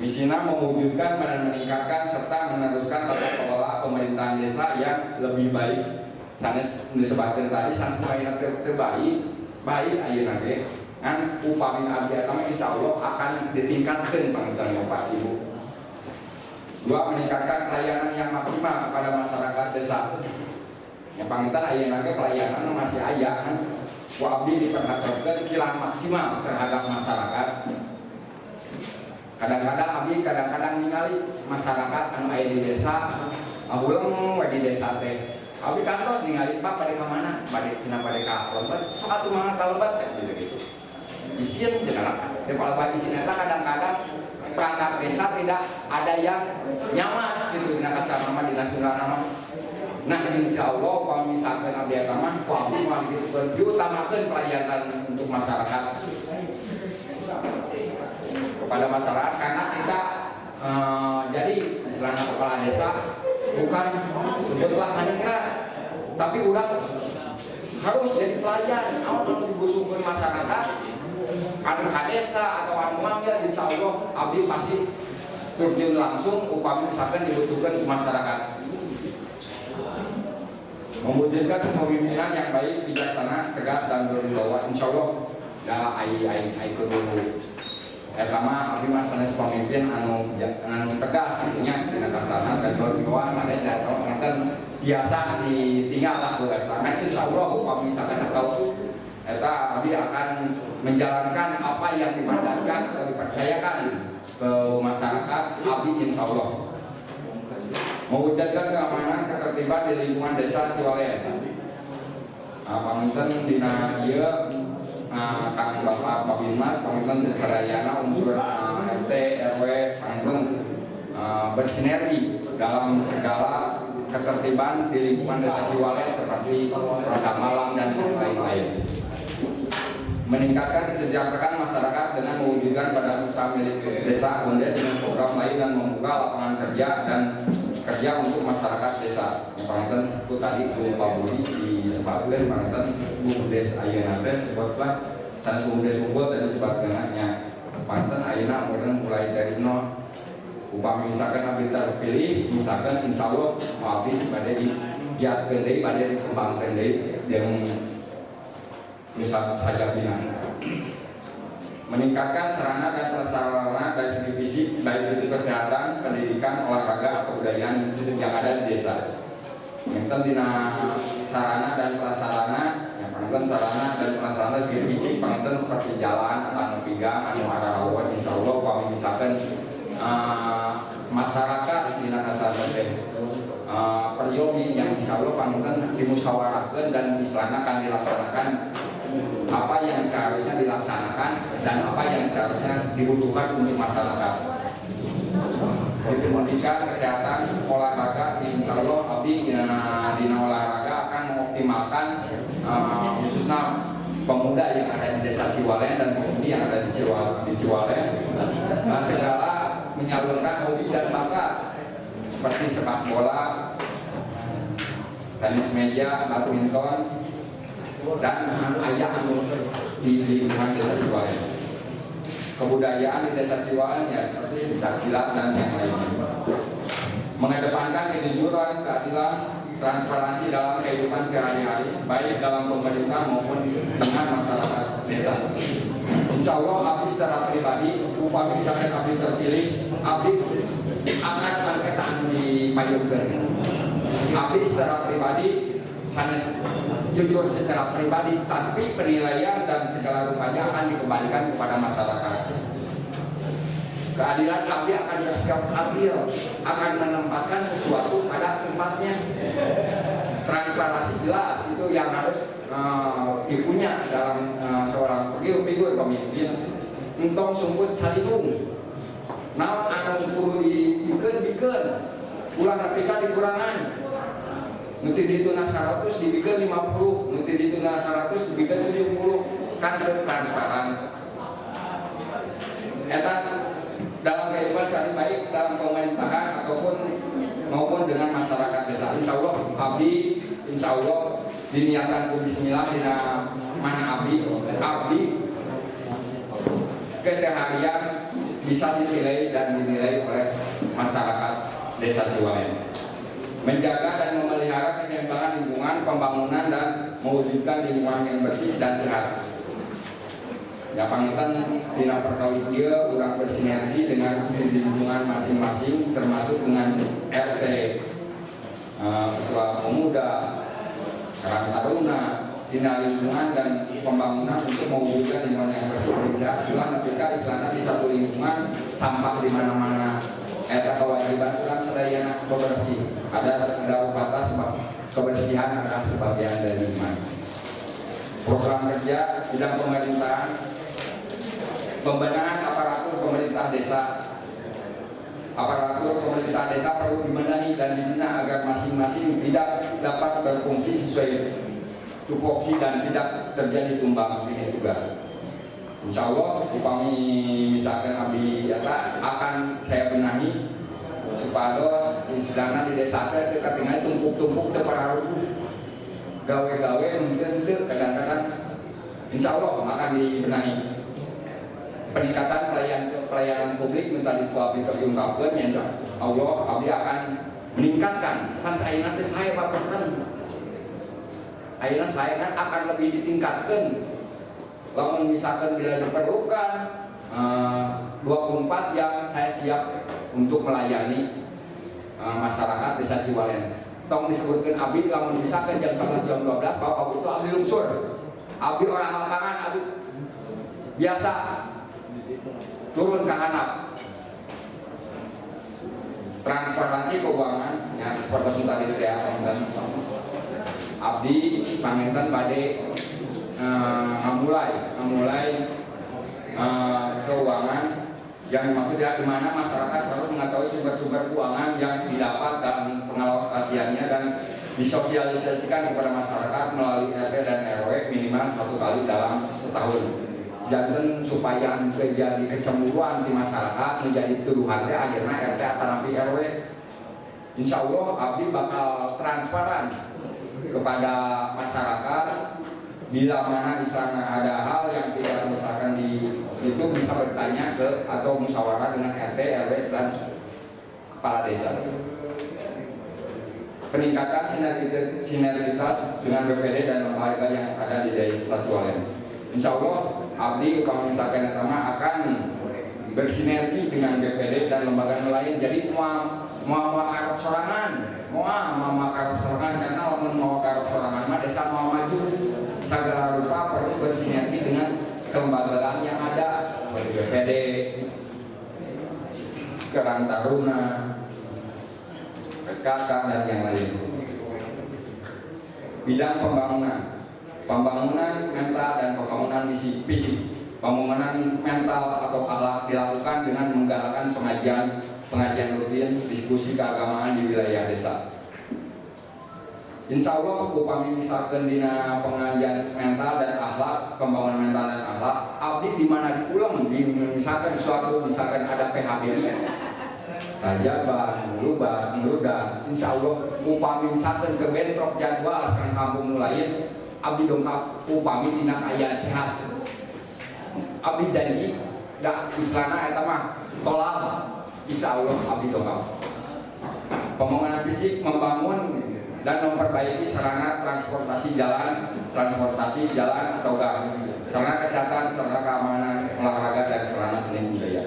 Misinya mewujudkan dan meningkatkan serta meneruskan tata kelola pemerintahan desa yang lebih baik. Sanes disebutkan tadi sanes lainnya terbaik, baik ayeuna ge ngan upami abdi eta mah insyaallah akan ditingkatkan panginten Bapak Ibu. 2. Meningkatkan pelayanan yang maksimal kepada masyarakat desa. Yang panginten ayeuna ge pelayanan masih aya kan. Ku abdi diperhatikan kilang maksimal terhadap masyarakat. Kadang-kadang abdi ningali masyarakat anu aya di desa ahuleung we di desa teh abdi kantos ningali Pak bade ka mana bade cenah bade ka Lebet sok atuh mangga ka Lebet cek gitu isieun cenah teh palaban isieun eta kadang-kadang perangkat desa tidak ada yang nyaman gitu dina kasar nama dina surana mah nah insyaallah kalau misalkan abdi eta mah ku abdi mah diutamakeun pelayanan untuk masyarakat pada masyarakat karena kita jadi istilahnya kepala desa bukan sebutlah manika tapi udah harus jadi pelayan anu digusungkeun masyarakat anu ka desa atau anu manggil insyaallah abdi pasti terjun langsung upami misalkan dibutuhkan masyarakat, mewujudkan kepemimpinan yang baik, bijaksana, tegas dan berwibawa. Insyaallah da ai kudu eta mah abdi mah sanes pamimpin anu tegas artinya dengan kasana dan berwibawa sanes datang ngeten biasa ditinggal lah ku eta. Insyaallah upami misalkan atau eta abdi akan menjalankan apa yang dimandatkan atau dipercayakan ke masyarakat abdi insyaallah. Mewujudkan keamanan ketertiban di lingkungan desa Ciwalea. Panginten dina ieu Kang Bapak Babinmas, panginten sadayana unsur RT RW panginten bersinergi dalam segala ketertiban di lingkungan desa Ciwalea seperti Roda Malam dan lain-lain. Meningkatkan kesejahteraan masyarakat dengan mewujudkan badan usaha milik desa BUMDes dengan program lain dan membuka lapangan kerja dan kerja untuk masyarakat desa. Panginten ku tadi ku Pak Budi disebutkan panginten BUMDes ayeuna teh sebutlah sanes BUMDes unggul dan sebagainya. Panginten ayeuna mulai dari nol. Upami misalkan abdi terpilih, misalkan insyaallah abdi bade digiatkeun deui, bade dikembangkeun deui yang misal saja binaan. Meningkatkan sarana dan prasarana dari segi fisik baik itu kesehatan, pendidikan, olahraga, kebudayaan yang ada di desa. Menten dina sarana dan prasarana, yang panten sarana dan prasarana dari segi fisik, panten seperti jalan, anu pigang, anu arahawan, insyaallah kami misalkan masyarakat dina kasana teh peryogi yang insyaallah panten dimusyawarahkeun dan istilahna akan dilaksanakan apa yang seharusnya dilaksanakan dan apa yang seharusnya dibutuhkan untuk masyarakat. Seperti pendidikan, kesehatan, olahraga, insya Allah abdi dina olahraga akan mengoptimalkan khususnya pemuda yang ada di desa Ciwalea dan pemudi yang ada di Ciwalea, segala menyalurkan hobi dan bakat seperti sepak bola, tenis meja, badminton, dan ayah di lingkungan desa Ciwalea. Kebudayaan di desa Ciwalea ya seperti pencak silat dan yang lainnya. Mengedepankan kejujuran, keadilan, transparansi dalam kehidupan sehari-hari, baik dalam pemerintah maupun dengan masyarakat desa. Insya Allah abdi secara pribadi, upami misalkan abdi terpilih, abdi akan mengetahui di payungkeun. Abdi secara pribadi sanes jujur secara pribadi, tapi penilaian dan segala rupanya akan dikembalikan kepada masyarakat. Keadilan abdi akan bersikap adil, akan menempatkan sesuatu pada tempatnya. Transparansi jelas itu yang harus dipunya dalam seorang figur pemimpin. Entong sumput salidung, naon anu kudu dipikeun, ulah nepikeun dikurangan. Nuti dituna 100 dibikeun 50, nuti dituna 100 dibikeun 70, kan teu transparan. Eta dalam kehidupan sehari baik dalam pemerintahan ataupun maupun dengan masyarakat desa. Insyaallah abdi insyaallah diniatkan ku bismillah dina mana abdi keseharian bisa dinilai dan dinilai oleh masyarakat desa Ciwalea. Menjaga dan memelihara keseimbangan lingkungan, pembangunan dan mewujudkan lingkungan yang bersih dan sehat. Ya pangitan dina perkawis dia urang bersinergi dengan lingkungan masing-masing termasuk dengan RT, ketua pemuda, Karang Taruna, dina lingkungan dan pembangunan untuk mewujudkan lingkungan yang bersih dan sehat. Ulah nepika istilahnya di satu lingkungan sampah di mana-mana. Eta kewajiban urang sadayana bebersih. Ada batas kebersihan adalah sebagian dari iman. Program kerja bidang pemerintahan, pembenahan aparatur pemerintah desa. Aparatur pemerintah desa perlu dibenahi dan dibina agar masing-masing tidak dapat berfungsi sesuai tupoksi dan tidak terjadi tumbang tinggi tugas. Insya Allah upami misalkan abdi akan saya benahi supados istilahnya di desa teh ketinggalan tumpuk-tumpuk teu pararuh. gawe-gawe mungkin itu kadang-kadang insya Allah akan dibenahi. Peningkatan pelayanan publik minta dituapi terungkapkan, insya Allah abdi akan meningkatkan. Sans ayeuna teh saya papunten, ayeuna saya kan akan lebih ditingkatkan. Lamun misalkan bila diperlukan 24 jam saya siap untuk melayani masyarakat desa Ciwalen. Tong disebutkan abdi lamun misalkan jam 11 jam 12 bapak itu abdi lungsur, abdi orang lapangan, abdi biasa turun ke handap. Transparansi keuangan yang seperti tadi saya omongkan, abdi panginten bade memulai keuangan yang maksudnya di mana masyarakat harus mengetahui sumber-sumber keuangan yang didapat dan pengalokasiannya dan disosialisasikan kepada masyarakat melalui RT dan RW minimal 1 kali dalam setahun. Jangan supaya terjadi kecemburuan di masyarakat menjadi tuduhan akhirnya RT atau RW. Insya Allah abdi bakal transparan kepada masyarakat bila mana di sana ada hal yang tidak misalkan itu bisa bertanya ke atau musyawarah dengan RT, RW dan kepala desa. Peningkatan sinergitas dengan BPD dan lembaga yang ada di desa Ciwalen. Insya Allah abdi kalau misalkan pertama akan bersinergi dengan BPD dan lembaga lain. Jadi mau karep sorangan, mau karep sorangan karena mau karep sorangan mah desa mau maju segala rupa perlu bersinergi dengan kelembagaan yang ada seperti BPD, Karang Taruna, PKK dan yang lain. Bidang pembangunan mental dan pembangunan fisik. Pembangunan mental atau akhlak dilakukan dengan menggalakkan pengajian rutin, diskusi keagamaan di wilayah desa. Insya Allah upami misalkan dina pengajian mental dan akhlak, pembangunan mental dan akhlak, abdi di mana diulang, misalkan suatu misalkan ada PHB Rajaban, Meludak, insya Allah upami misalkan kebentrok jadwal sekarang kampung lain, abdi dongkap upami dina kaya sehat. Abdi janji, dak islana eta mah tolak, insya Allah abdi dongkap. Pembangunan fisik membangun dan memperbaiki sarana transportasi jalan atau sarana kesehatan, sarana keamanan, olahraga dan sarana seni budaya.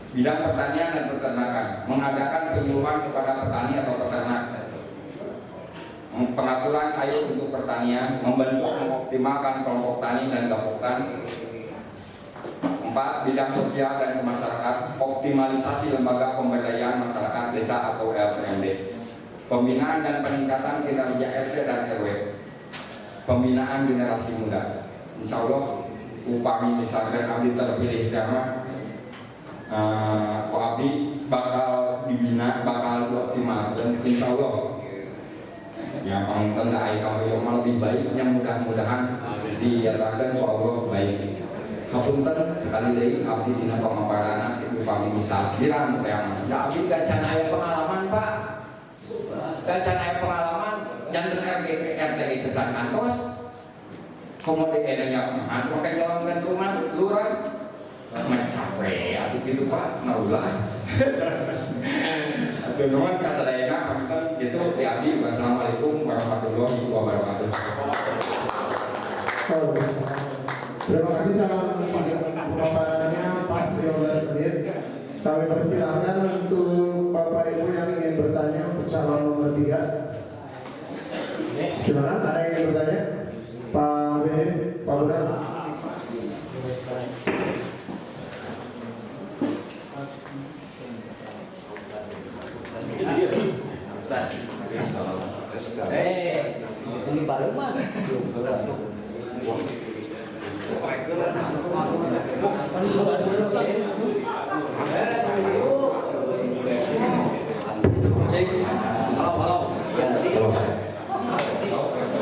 Bidang pertanian dan peternakan, mengadakan penyuluhan kepada petani atau peternak. Pengaturan air untuk pertanian, membentuk mengoptimalkan kelompok tani dan gaboktan. 4. Bidang sosial dan masyarakat, optimalisasi lembaga pemberdayaan masyarakat desa atau LPMD. Pembinaan dan peningkatan kinerja RT dan RW. Pembinaan generasi muda. Insya Allah upami misalkan abdi terpilih karena abdi bakal dibina, bakal dioptimalkan. Insya Allah yang paling penting kalau lebih baik yang mudah-mudahan dinyatakan Allah baik. Hapunten sekali lagi abdi dina pamaparan itu kami misal dirang yang da abdi gacan aya pengalaman Pak, gacan aya pengalaman janten RT cecan kantos komode edanya pemahan pakai jalan ke rumah lurah mencapai atau gitu Pak naulah atau nuhun kasadayana pamunten gitu di abdi. Wassalamualaikum warahmatullahi wabarakatuh. Terima kasih calon pemaparannya pas 15 menit. Kami persilahkan untuk Bapak Ibu yang ingin bertanya untuk calon nomor 3. Silakan, ada yang ingin bertanya? Pak Behin, Pak Buran. Ini baru mah.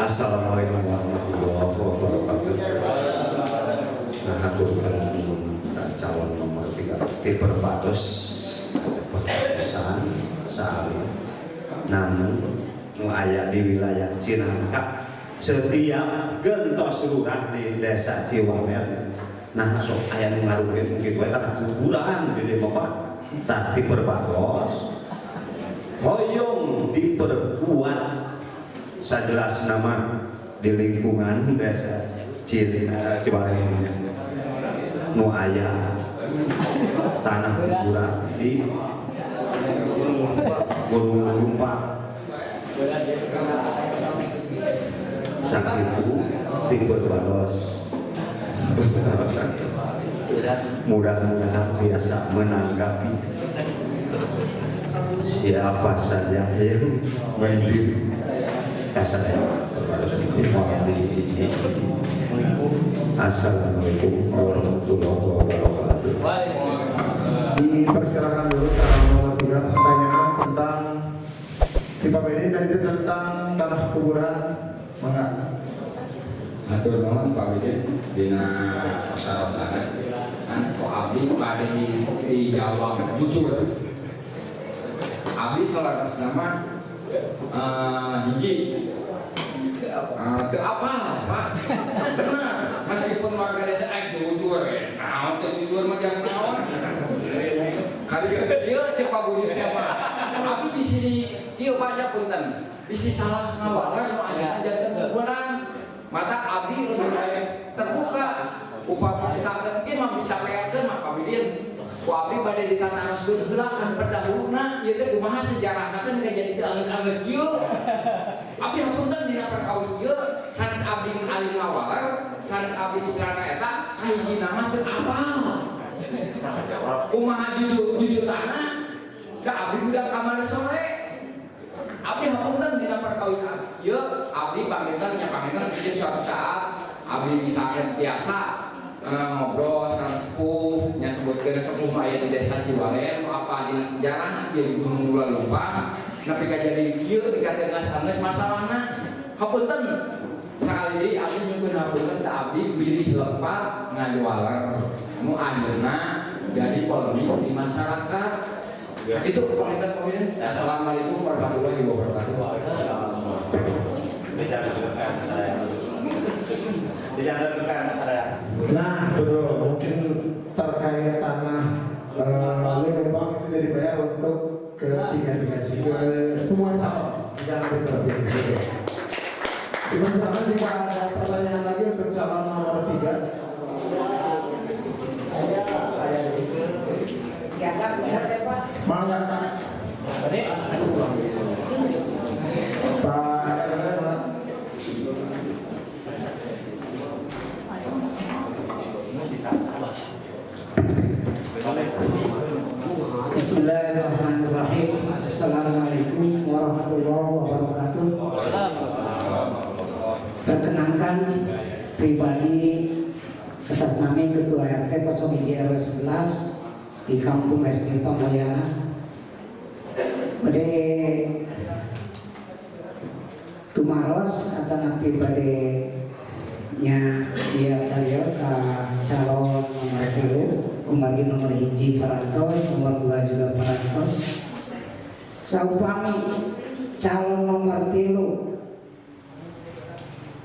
Assalamualaikum warahmatullahi wabarakatuh. Nah, haturkan calon nomor 3 diperbatos pesan sehari. Namun aya di wilayah Cinangka setiap gentos lurah di desa Ciwamer nah sok aya nu ngarugeun kitu eta kuburan di Demokrat tapi perbaros hoyong diperkuat sajelas nama di lingkungan desa Ciwamer nu aya tanah kuburan di Gunung Lumpak sakitu diperbaros mudah-mudahan biasa menanggapi siapa saja yang mendiri Assalamualaikum warahmatullahi wabarakatuh. Dipersilakan dulu calon nomor 3 pertanyaan tentang Pak Bedi tadi itu tentang tanah kuburan. Mangga. Atur nuhun Pak Bidin dina sarosahan kan kok abdi pada dijawab jujur. Abdi salaras nama hiji ke apa Pak? Benar, meskipun warga desa jujur nah untuk jujur mah jangan naon. Kali dia cepat bunyi Pak. Abdi bisi ieu banyak punten. Bisi salah ngawalan nu aya janten kuburan. Mata abdi lebih baik terbuka. Upama misalkan mungkin mah bisa peakeun mah Pak Bidin. Ku abdi bade ditanaroskeun heula kan pendahuluna ieu teh kumaha sejarahna teh jadi teu angeus-angeus kieu. Abdi hapunten dina perkawis ieu sanes abdi alim ngawalar, sanes abdi istilahna eta hiji nama teu apal. Kumaha jujur tanah da abdi budak kamar sore. Abdi hapunten dina perkawisan ieu abdi paminten nya paminten bikin suatu saat abdi misalkan biasa ngobrol sareng sepuh nya sebutkeun sepuh aya di desa Ciwalen apa dina sejarah ieu di Gunung Lumpak nepi ka jadi kieu dikaten geus masalahna hapunten sakali deui abdi nyukeun hapunten da abdi bilih lepar ngajualer nu ayeuna jadi polemik di masyarakat. Itu komentar kemudian. Assalamualaikum warahmatullahi wabarakatuh. Nah betul, mungkin terkait tanah Lumpak itu jadi bayar untuk ketiga-tiga ke semua calon, jangan berbeda. Dipersilakan jika ada pertanyaan lagi untuk calon nomor 3. Mangga Bismillahirrahmanirrahim. Assalamualaikum warahmatullahi wabarakatuh. Perkenankan pribadi atas nama Ketua RT 01 RW 11 di Kampung SD Pamoyana pada tumaros atanapi pada nya dia cariyo ke calon nomor 3 umari nomor 1 parantos nomor 2 juga parantos saupami calon nomor 3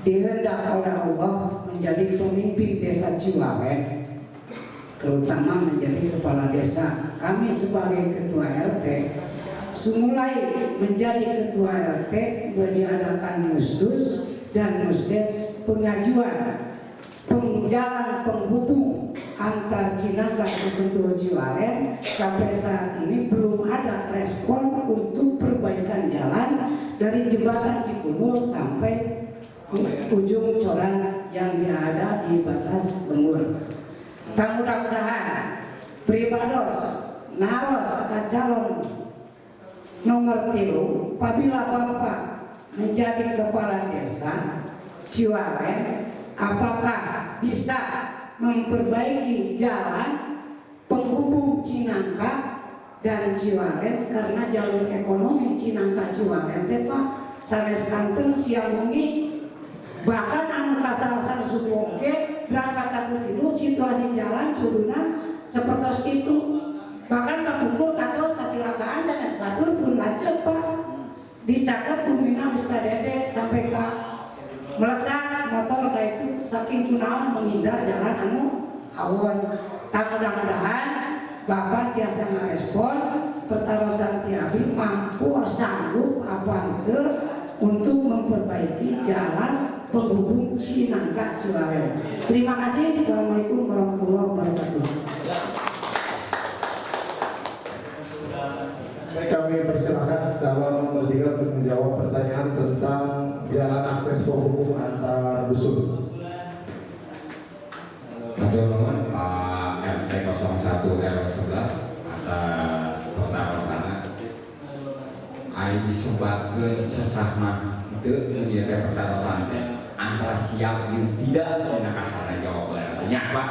dihendak oleh Allah menjadi pemimpin desa Ciwawen terutama menjadi kepala desa. Kami sebagai ketua RT semulai menjadi ketua RT diadakan musdus dan musdes pengajuan jalan penghubung antar Cinangka ke Sentul Ciwalen. Sampai saat ini belum ada respon untuk perbaikan jalan dari jembatan Cikunul sampai ujung coran yang ada di batas lembur. Mudah-mudahan pribados naros ke calon nomor 3 apabila Bapak menjadi kepala desa Ciwalen, apakah bisa memperbaiki jalan penghubung Cinangka dan Ciwalen, karena jalur ekonomi Cinangka Ciwalen teh Pak sanes kanten siang wengi bahkan anu kasar-kasar suku oge berangkat takut itu situasi jalan kuduna seperti itu, bahkan kapungkur katos kecelakaan sanes batur pun lanjut Pak. dicatat bumina Ustaz Dede sampai ke melesat motor kayak itu saking kunaon menghindar jalan anu awon. Tak mudah-mudahan Bapak tiasa ngerespon pertarosan Tiabi mampu sanggup apa untuk memperbaiki jalan penghubung Cinangka Ciwalem. Terima kasih. Assalamualaikum warahmatullahi wabarakatuh. Kami persilahkan calon nomor 3 untuk menjawab pertanyaan tentang jalan akses penghubung antar dusun. Matur nuwun Pak RT 01 RW 11 atas pertarosana. Ai disebabkeun sesama teu meunyeun pertarosan teh antara siap jeung tidak dina kasana jawab nya Pak.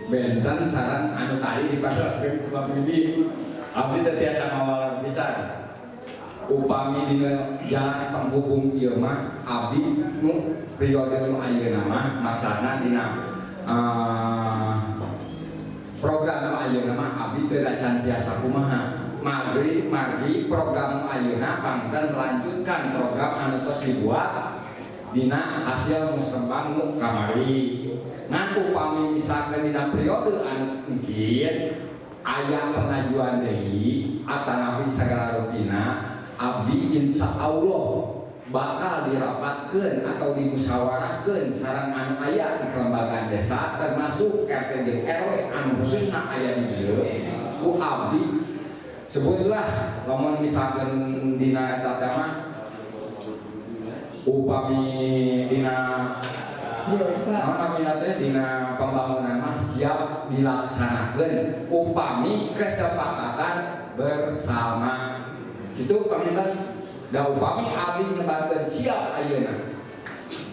Benten saran anu tadi dipasalkeun ku Pak Bidi. Abdi teh tiasa mawalan pisan. Upami dina jalan penghubung ieu mah abdi nu periode nu ayeuna mah maksana dina program ayeuna mah abdi teu can tiasa kumaha margi program ayeuna pangkeun melanjutkan program anu tos dibuat dina hasil musrembang nu kamari ngan upami misalkeun dina periode anu engkin aya pengajuan deui atanapi sagala rupina abdi insyaallah bakal dirapatkeun atau dimusyawarahkeun sareng anu aya di kelembagaan desa termasuk RT jeung RW anu khususna aya di dieu ku abdi sebutlah lamun misalkeun dina eta teh mah upami dina dina pembangunan mah siap dilaksanakeun upami kesepakatan bersama gitu pamintan. Da upami abdi nyebatkeun siap ayeuna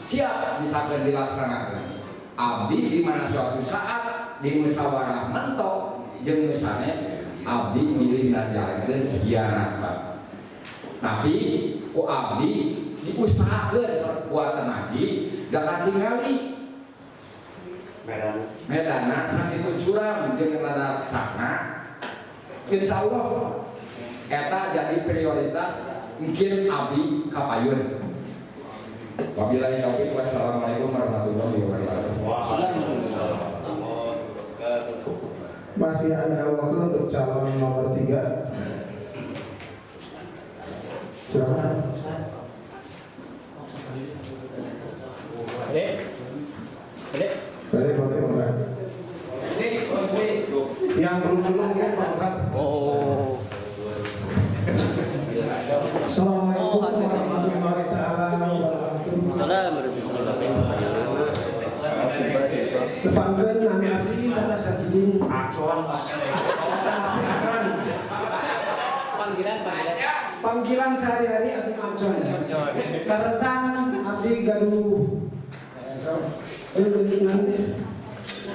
siap misalkan dilaksanakeun abdi di mana suatu saat di musyawarah mentok jeung nu sanes abdi milih ngajalankeun hianat Pak. Tapi ku abdi diusahakeun sekuat tenaga da tingali medana sakitu curang jeung rada raksana insyaallah eta jadi prioritas mungkin abdi kapayun. Wabillahi taufiq. Wassalamualaikum warahmatullahi wabarakatuh. Masih ada waktu untuk calon nomor 3. Silakan. Dari Bapak. Yang belum kan Pak. Assalamualaikum warahmatullahi wabarakatuh. Depangkeun nami abdi tata sajidin acon. Panggilan sehari-hari abdi acon. Karesan abdi gaduh. Geuningan teh.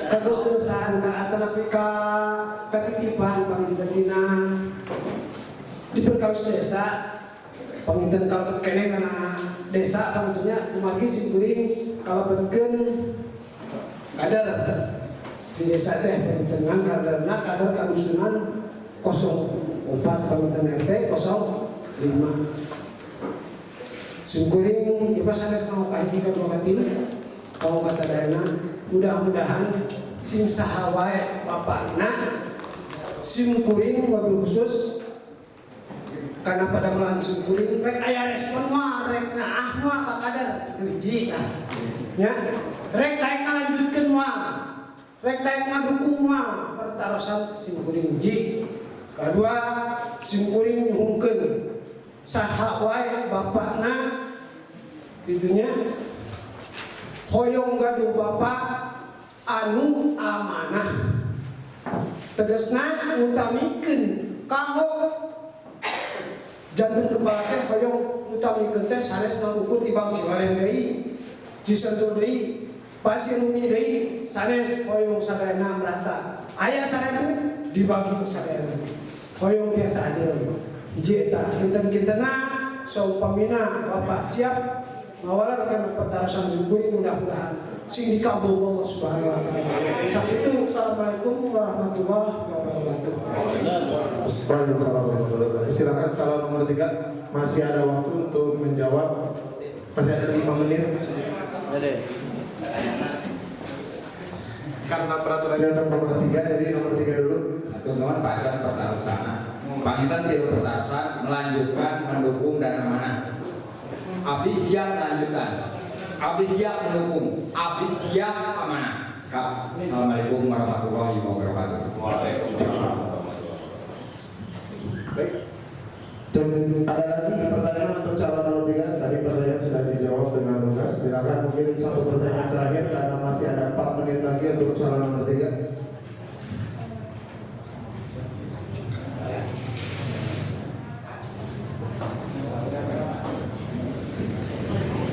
Kageueusan ka atanapi ka katitipan panginten dina di perkawis desa panginten kalau kene karena desa tentunya kumagi simkuring kalau berken kadar di desa teh pangintenan kadarna kadar kadusunan 04 panginten RT 05 simkuring iba sanes kalau kahiji ka dua katil kalau kasadayana mudah-mudahan sing saha wae bapakna simkuring wabil khusus karena pada melan simkuring rek aya respon mah rek naah mah ka kadar itu hiji nya rek daek ngalanjutkeun mah rek daek ngadukung mah pertarosan simkuring hiji kadua simkuring nyuhungkeun saha wae bapakna kitunya hoyong gaduh bapak anu amanah tegasna ngutamikeun kanggo janten kepala teh hoyong ngutamikeun teh sanes ngukur tibang Ciwalem deui Cisentul deui Pasir Umi deui sanes hoyong sadayana merata aya 1000 dibagi sadayana hoyong tiasa adil hiji eta kinten-kintena saupamina bapak siap ngawalan akan pertarosan syukuri mudah-mudahan sing dikabul Allah Subhanahu wa taala. Saat itu assalamualaikum warahmatullahi wabarakatuh. Silakan calon nomor 3 masih ada waktu untuk menjawab. Masih ada 5 menit. Karena peraturannya untuk nomor 3, jadi nomor 3 dulu. Satu non pajak pertarusan. Pangitan tidak pertarusan melanjutkan mendukung dan amanah. Abdi siap melanjutkan. Abdi siap mendukung. Abdi siap amanah. Assalamualaikum warahmatullahi wabarakatuh. Waalaikumsalam. Baik. Ada lagi pertanyaan untuk calon nomor 3? Tadi pertanyaan sudah dijawab dengan lugas. Silakan mungkin satu pertanyaan terakhir karena masih ada 4 menit lagi untuk calon nomor 3.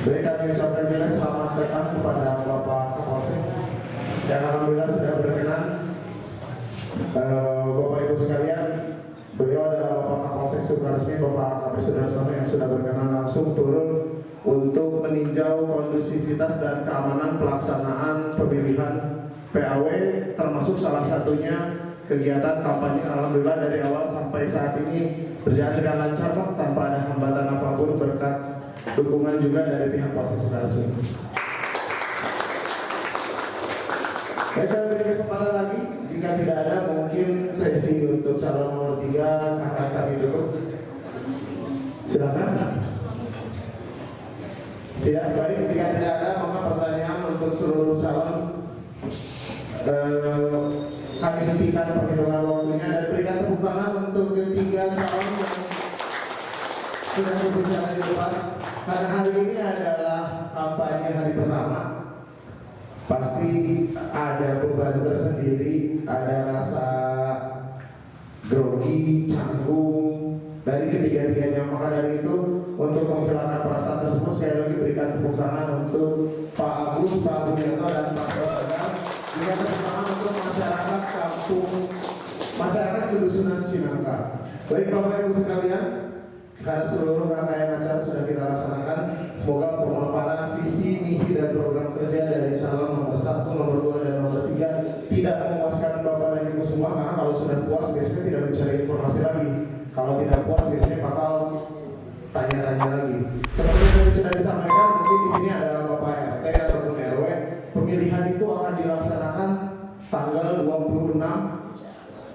Baik, kami ucapkan juga selamat datang kepada Bapak Kapolsek yang alhamdulillah sudah berkenan. Bapak Ibu sekalian, beliau adalah Bapak Kapolsek Sukaresmi, Bapak Kapolres Sudarsono yang sudah berkenan langsung turun untuk meninjau kondusivitas dan keamanan pelaksanaan pemilihan PAW, termasuk salah satunya kegiatan kampanye. Alhamdulillah dari awal sampai saat ini berjalan dengan lancar, Pak, tanpa ada hambatan apapun berkat dukungan juga dari pihak Polsek Sukaresmi. Kita beri kesempatan lagi. Jika tidak ada, mungkin sesi untuk calon nomor 3 akan kami tutup. Silakan. Tidak, baik. Jika tidak ada, maka pertanyaan untuk seluruh calon kami hentikan penghitungan waktunya dan berikan tepuk tangan untuk ketiga calon yang sudah berbicara di depan. Karena hari ini adalah kampanye hari pertama, pasti ada beban tersendiri, ada rasa grogi, canggung dari ketiga-tiganya. Maka dari itu, untuk menghilangkan perasaan tersebut, sekali lagi berikan tepuk tangan untuk Pak Agus, Pak Budianto, dan Pak Soegar. Berikan tepuk tangan untuk masyarakat kampung, masyarakat Kedusunan Cinangka. Baik Bapak Ibu sekalian, karena seluruh rangkaian acara sudah kita laksanakan, semoga pemaparan visi, misi, dan program kerja dari calon nomor 1, nomor 2, dan nomor 3 tidak memuaskan Bapak dan Ibu semua. Karena kalau sudah puas biasanya tidak mencari informasi lagi. Kalau tidak puas biasanya bakal tanya-tanya lagi. Seperti yang sudah disampaikan, mungkin di sini ada Bapak RT ataupun RW. Pemilihan itu akan dilaksanakan tanggal 26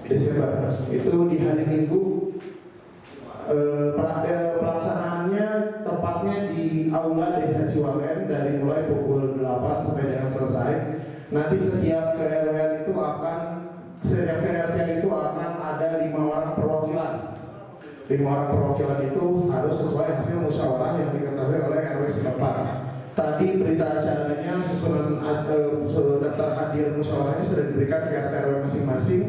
Desember. Itu di hari Minggu. Pelaksanaannya tepatnya di Aula Desa Ciwalen dari mulai pukul 8 sampai dengan selesai. Nanti setiap KRT itu akan ada 5 orang perwakilan. 5 orang perwakilan itu harus sesuai hasil musyawarah yang diketahui oleh RW setempat. Tadi berita acaranya susunan daftar hadir musyawarahnya sudah diberikan ke RT RW masing-masing.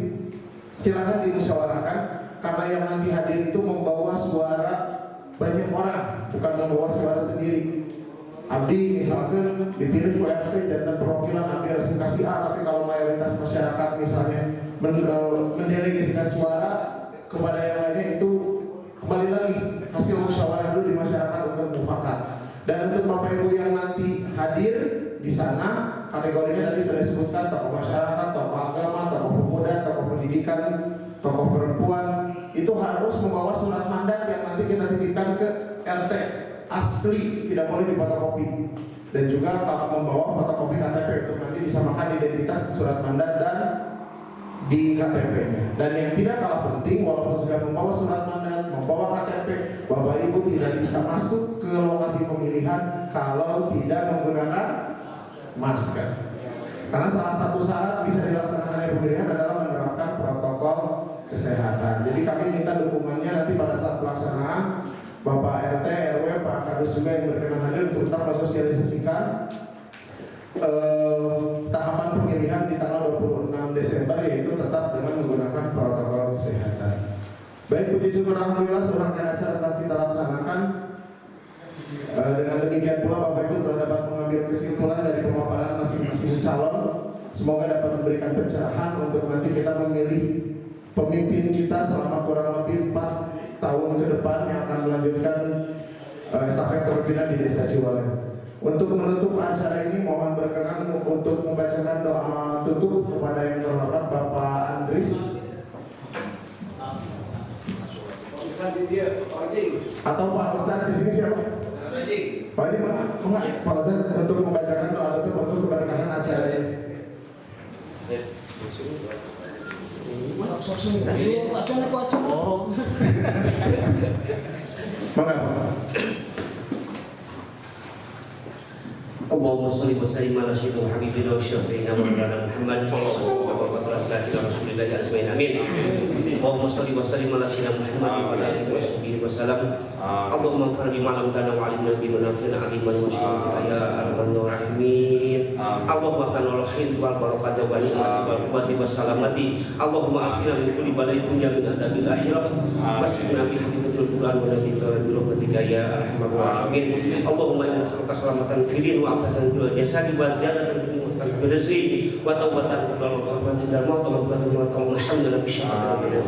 Silakan dimusyawarahkan. Karena yang nanti hadir itu membawa suara banyak orang, bukan membawa suara sendiri. Abdi misalkan dipilih RT dan perwakilan Abdi representasi A, tapi kalau mayoritas masyarakat misalnya mendelegasikan suara kepada yang lainnya, itu kembali lagi hasil musyawarah dulu di masyarakat untuk mufakat. Dan untuk Bapak Ibu yang nanti hadir di sana, kategorinya tadi sudah disebutkan: tokoh masyarakat, tokoh agama, tokoh pemuda, tokoh pendidikan, tokoh perempuan. Itu harus membawa surat mandat yang nanti kita titipkan ke RT asli, tidak boleh difotokopi. Dan juga kalau membawa fotokopi KTP untuk nanti disamakan identitas surat mandat dan di KTP-nya. Dan yang tidak kalah penting, walaupun sudah membawa surat mandat, membawa KTP, Bapak Ibu tidak bisa masuk ke lokasi pemilihan kalau tidak menggunakan masker. Karena salah satu syarat bisa dilaksanakan pemilihan adalah menerapkan protokol kesehatan. Jadi kami minta dukungannya nanti pada saat pelaksanaan. Bapak RT, RW, Pak Kadus juga yang berkenan hadir untuk tetap mensosialisasikan tahapan pemilihan di tanggal 26 Desember, yaitu tetap dengan menggunakan protokol kesehatan. Baik, puji syukur alhamdulillah serangkaian acara telah kita laksanakan. Dengan demikian pula Bapak Ibu telah dapat mengambil kesimpulan dari pemaparan masing-masing calon. Semoga dapat memberikan pencerahan untuk nanti kita memilih pemimpin kita selama kurang lebih 4 tahun ke depan yang akan melanjutkan estafet kepemimpinan di Desa Ciwalen. Untuk menutup acara ini, mohon berkenan untuk membacakan doa tutup kepada yang terhormat Bapak Andris. Atau Pak Ustadz di sini siapa? Pak Haji, Pak Ustadz untuk membacakan doa tutup untuk keberkahan acara ini. Allahumma sholli wa sallim ala sayyidina habibina wa syafi'ina wa maulana Muhammad sallallahu alaihi wasallam. Amin. Allahumma sholli wa sallim ala sayyidina Muhammad wa ala alihi wa sahbihi wa sallam. Allahumma anfa'na bima 'allamtana wa 'allimna bima yanfa'una 'aliman wa shukran ya arhamar rahimin. Allahumma kanal khair wal barakatuh wa ni'mati wal quwwati was salamati. Allahumma afina min kulli bala'in dunya min adabil akhirah. Wasqina bi habibatil Qur'an wa nabiyika bi rahmatika ya arhamar rahimin. Allahumma inna nas'aluka salamatan fid din wa afatan fil jasadi wa ziyadatan fil rizqi wa tawbatan qabla al-rahmati wal maut wa maghfiratan wa hamdan bi syarri.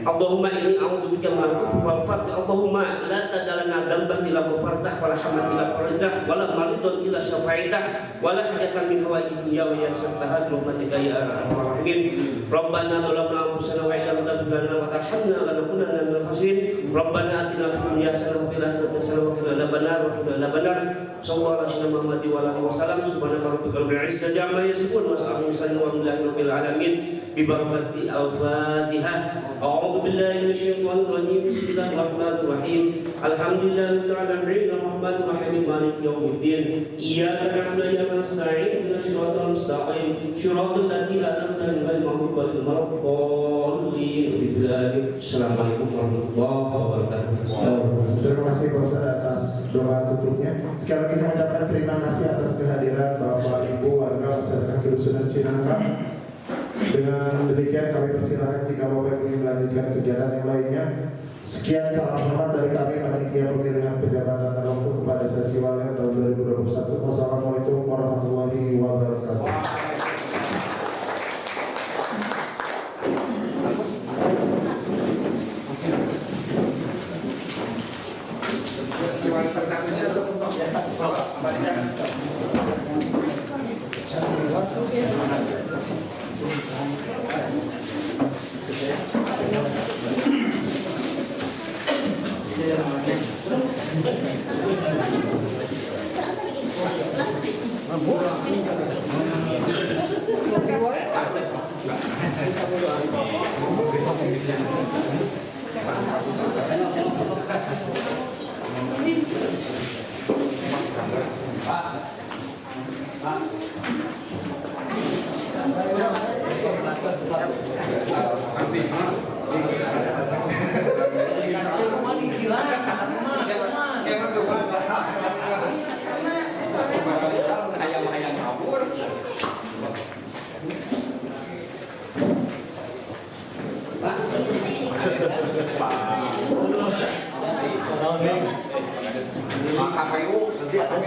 Allahumma inni a'udzubika min al-kufri wal faqr. Allahumma la tadalana dzamban illa ghafartah wa la hamdan illa farajtah wa la maridan illa syafaitah wa la hajatan min hawaijid dunya wa yassartaha bi rahmatika ya arhamar rahimin. Rabbana zalamna anfusana wa illam taghfir lana wa tarhamna lanakunanna minal khasirin. Rabbana atina fid dunya hasanah wa fil akhirati hasanah wa qina adzabannar wa qina adzabannar. Sallallahu alaihi Muhammad wa alihi wasallam. Subhanaka rabbika rabbil izzati amma yasifun wa salamun alal rabbil alamin. Bi barakati al-Fatihah. A'udzu billahi minasyaitonir rajim. Bismillahirrahmanirrahim. Alhamdulillahirabbil alamin arrahmanir rahim maliki yaumiddin. Iyyaka na'budu wa iyyaka nasta'in. Ihdinas siratal mustaqim. Shiratal ladzina an'amta 'alaihim ghairil maghdubi 'alaihim waladdallin. Assalamualaikum warahmatullahi wabarakatuh. Terima kasih Pak Ustaz atas doa tutupnya. Sekali lagi kami ucapkan terima kasih atas kehadiran Bapak Ibu warga masyarakat Kedusunan Cinangka. Dengan demikian kami persilakan jika Bapak ingin melanjutkan kegiatan yang lainnya. Sekian salam hormat dari kami panitia pemilihan pejabatan dan waktu kepada Desa Ciwalem tahun 2021. Wassalamualaikum warahmatullahi wabarakatuh. KPU nanti atas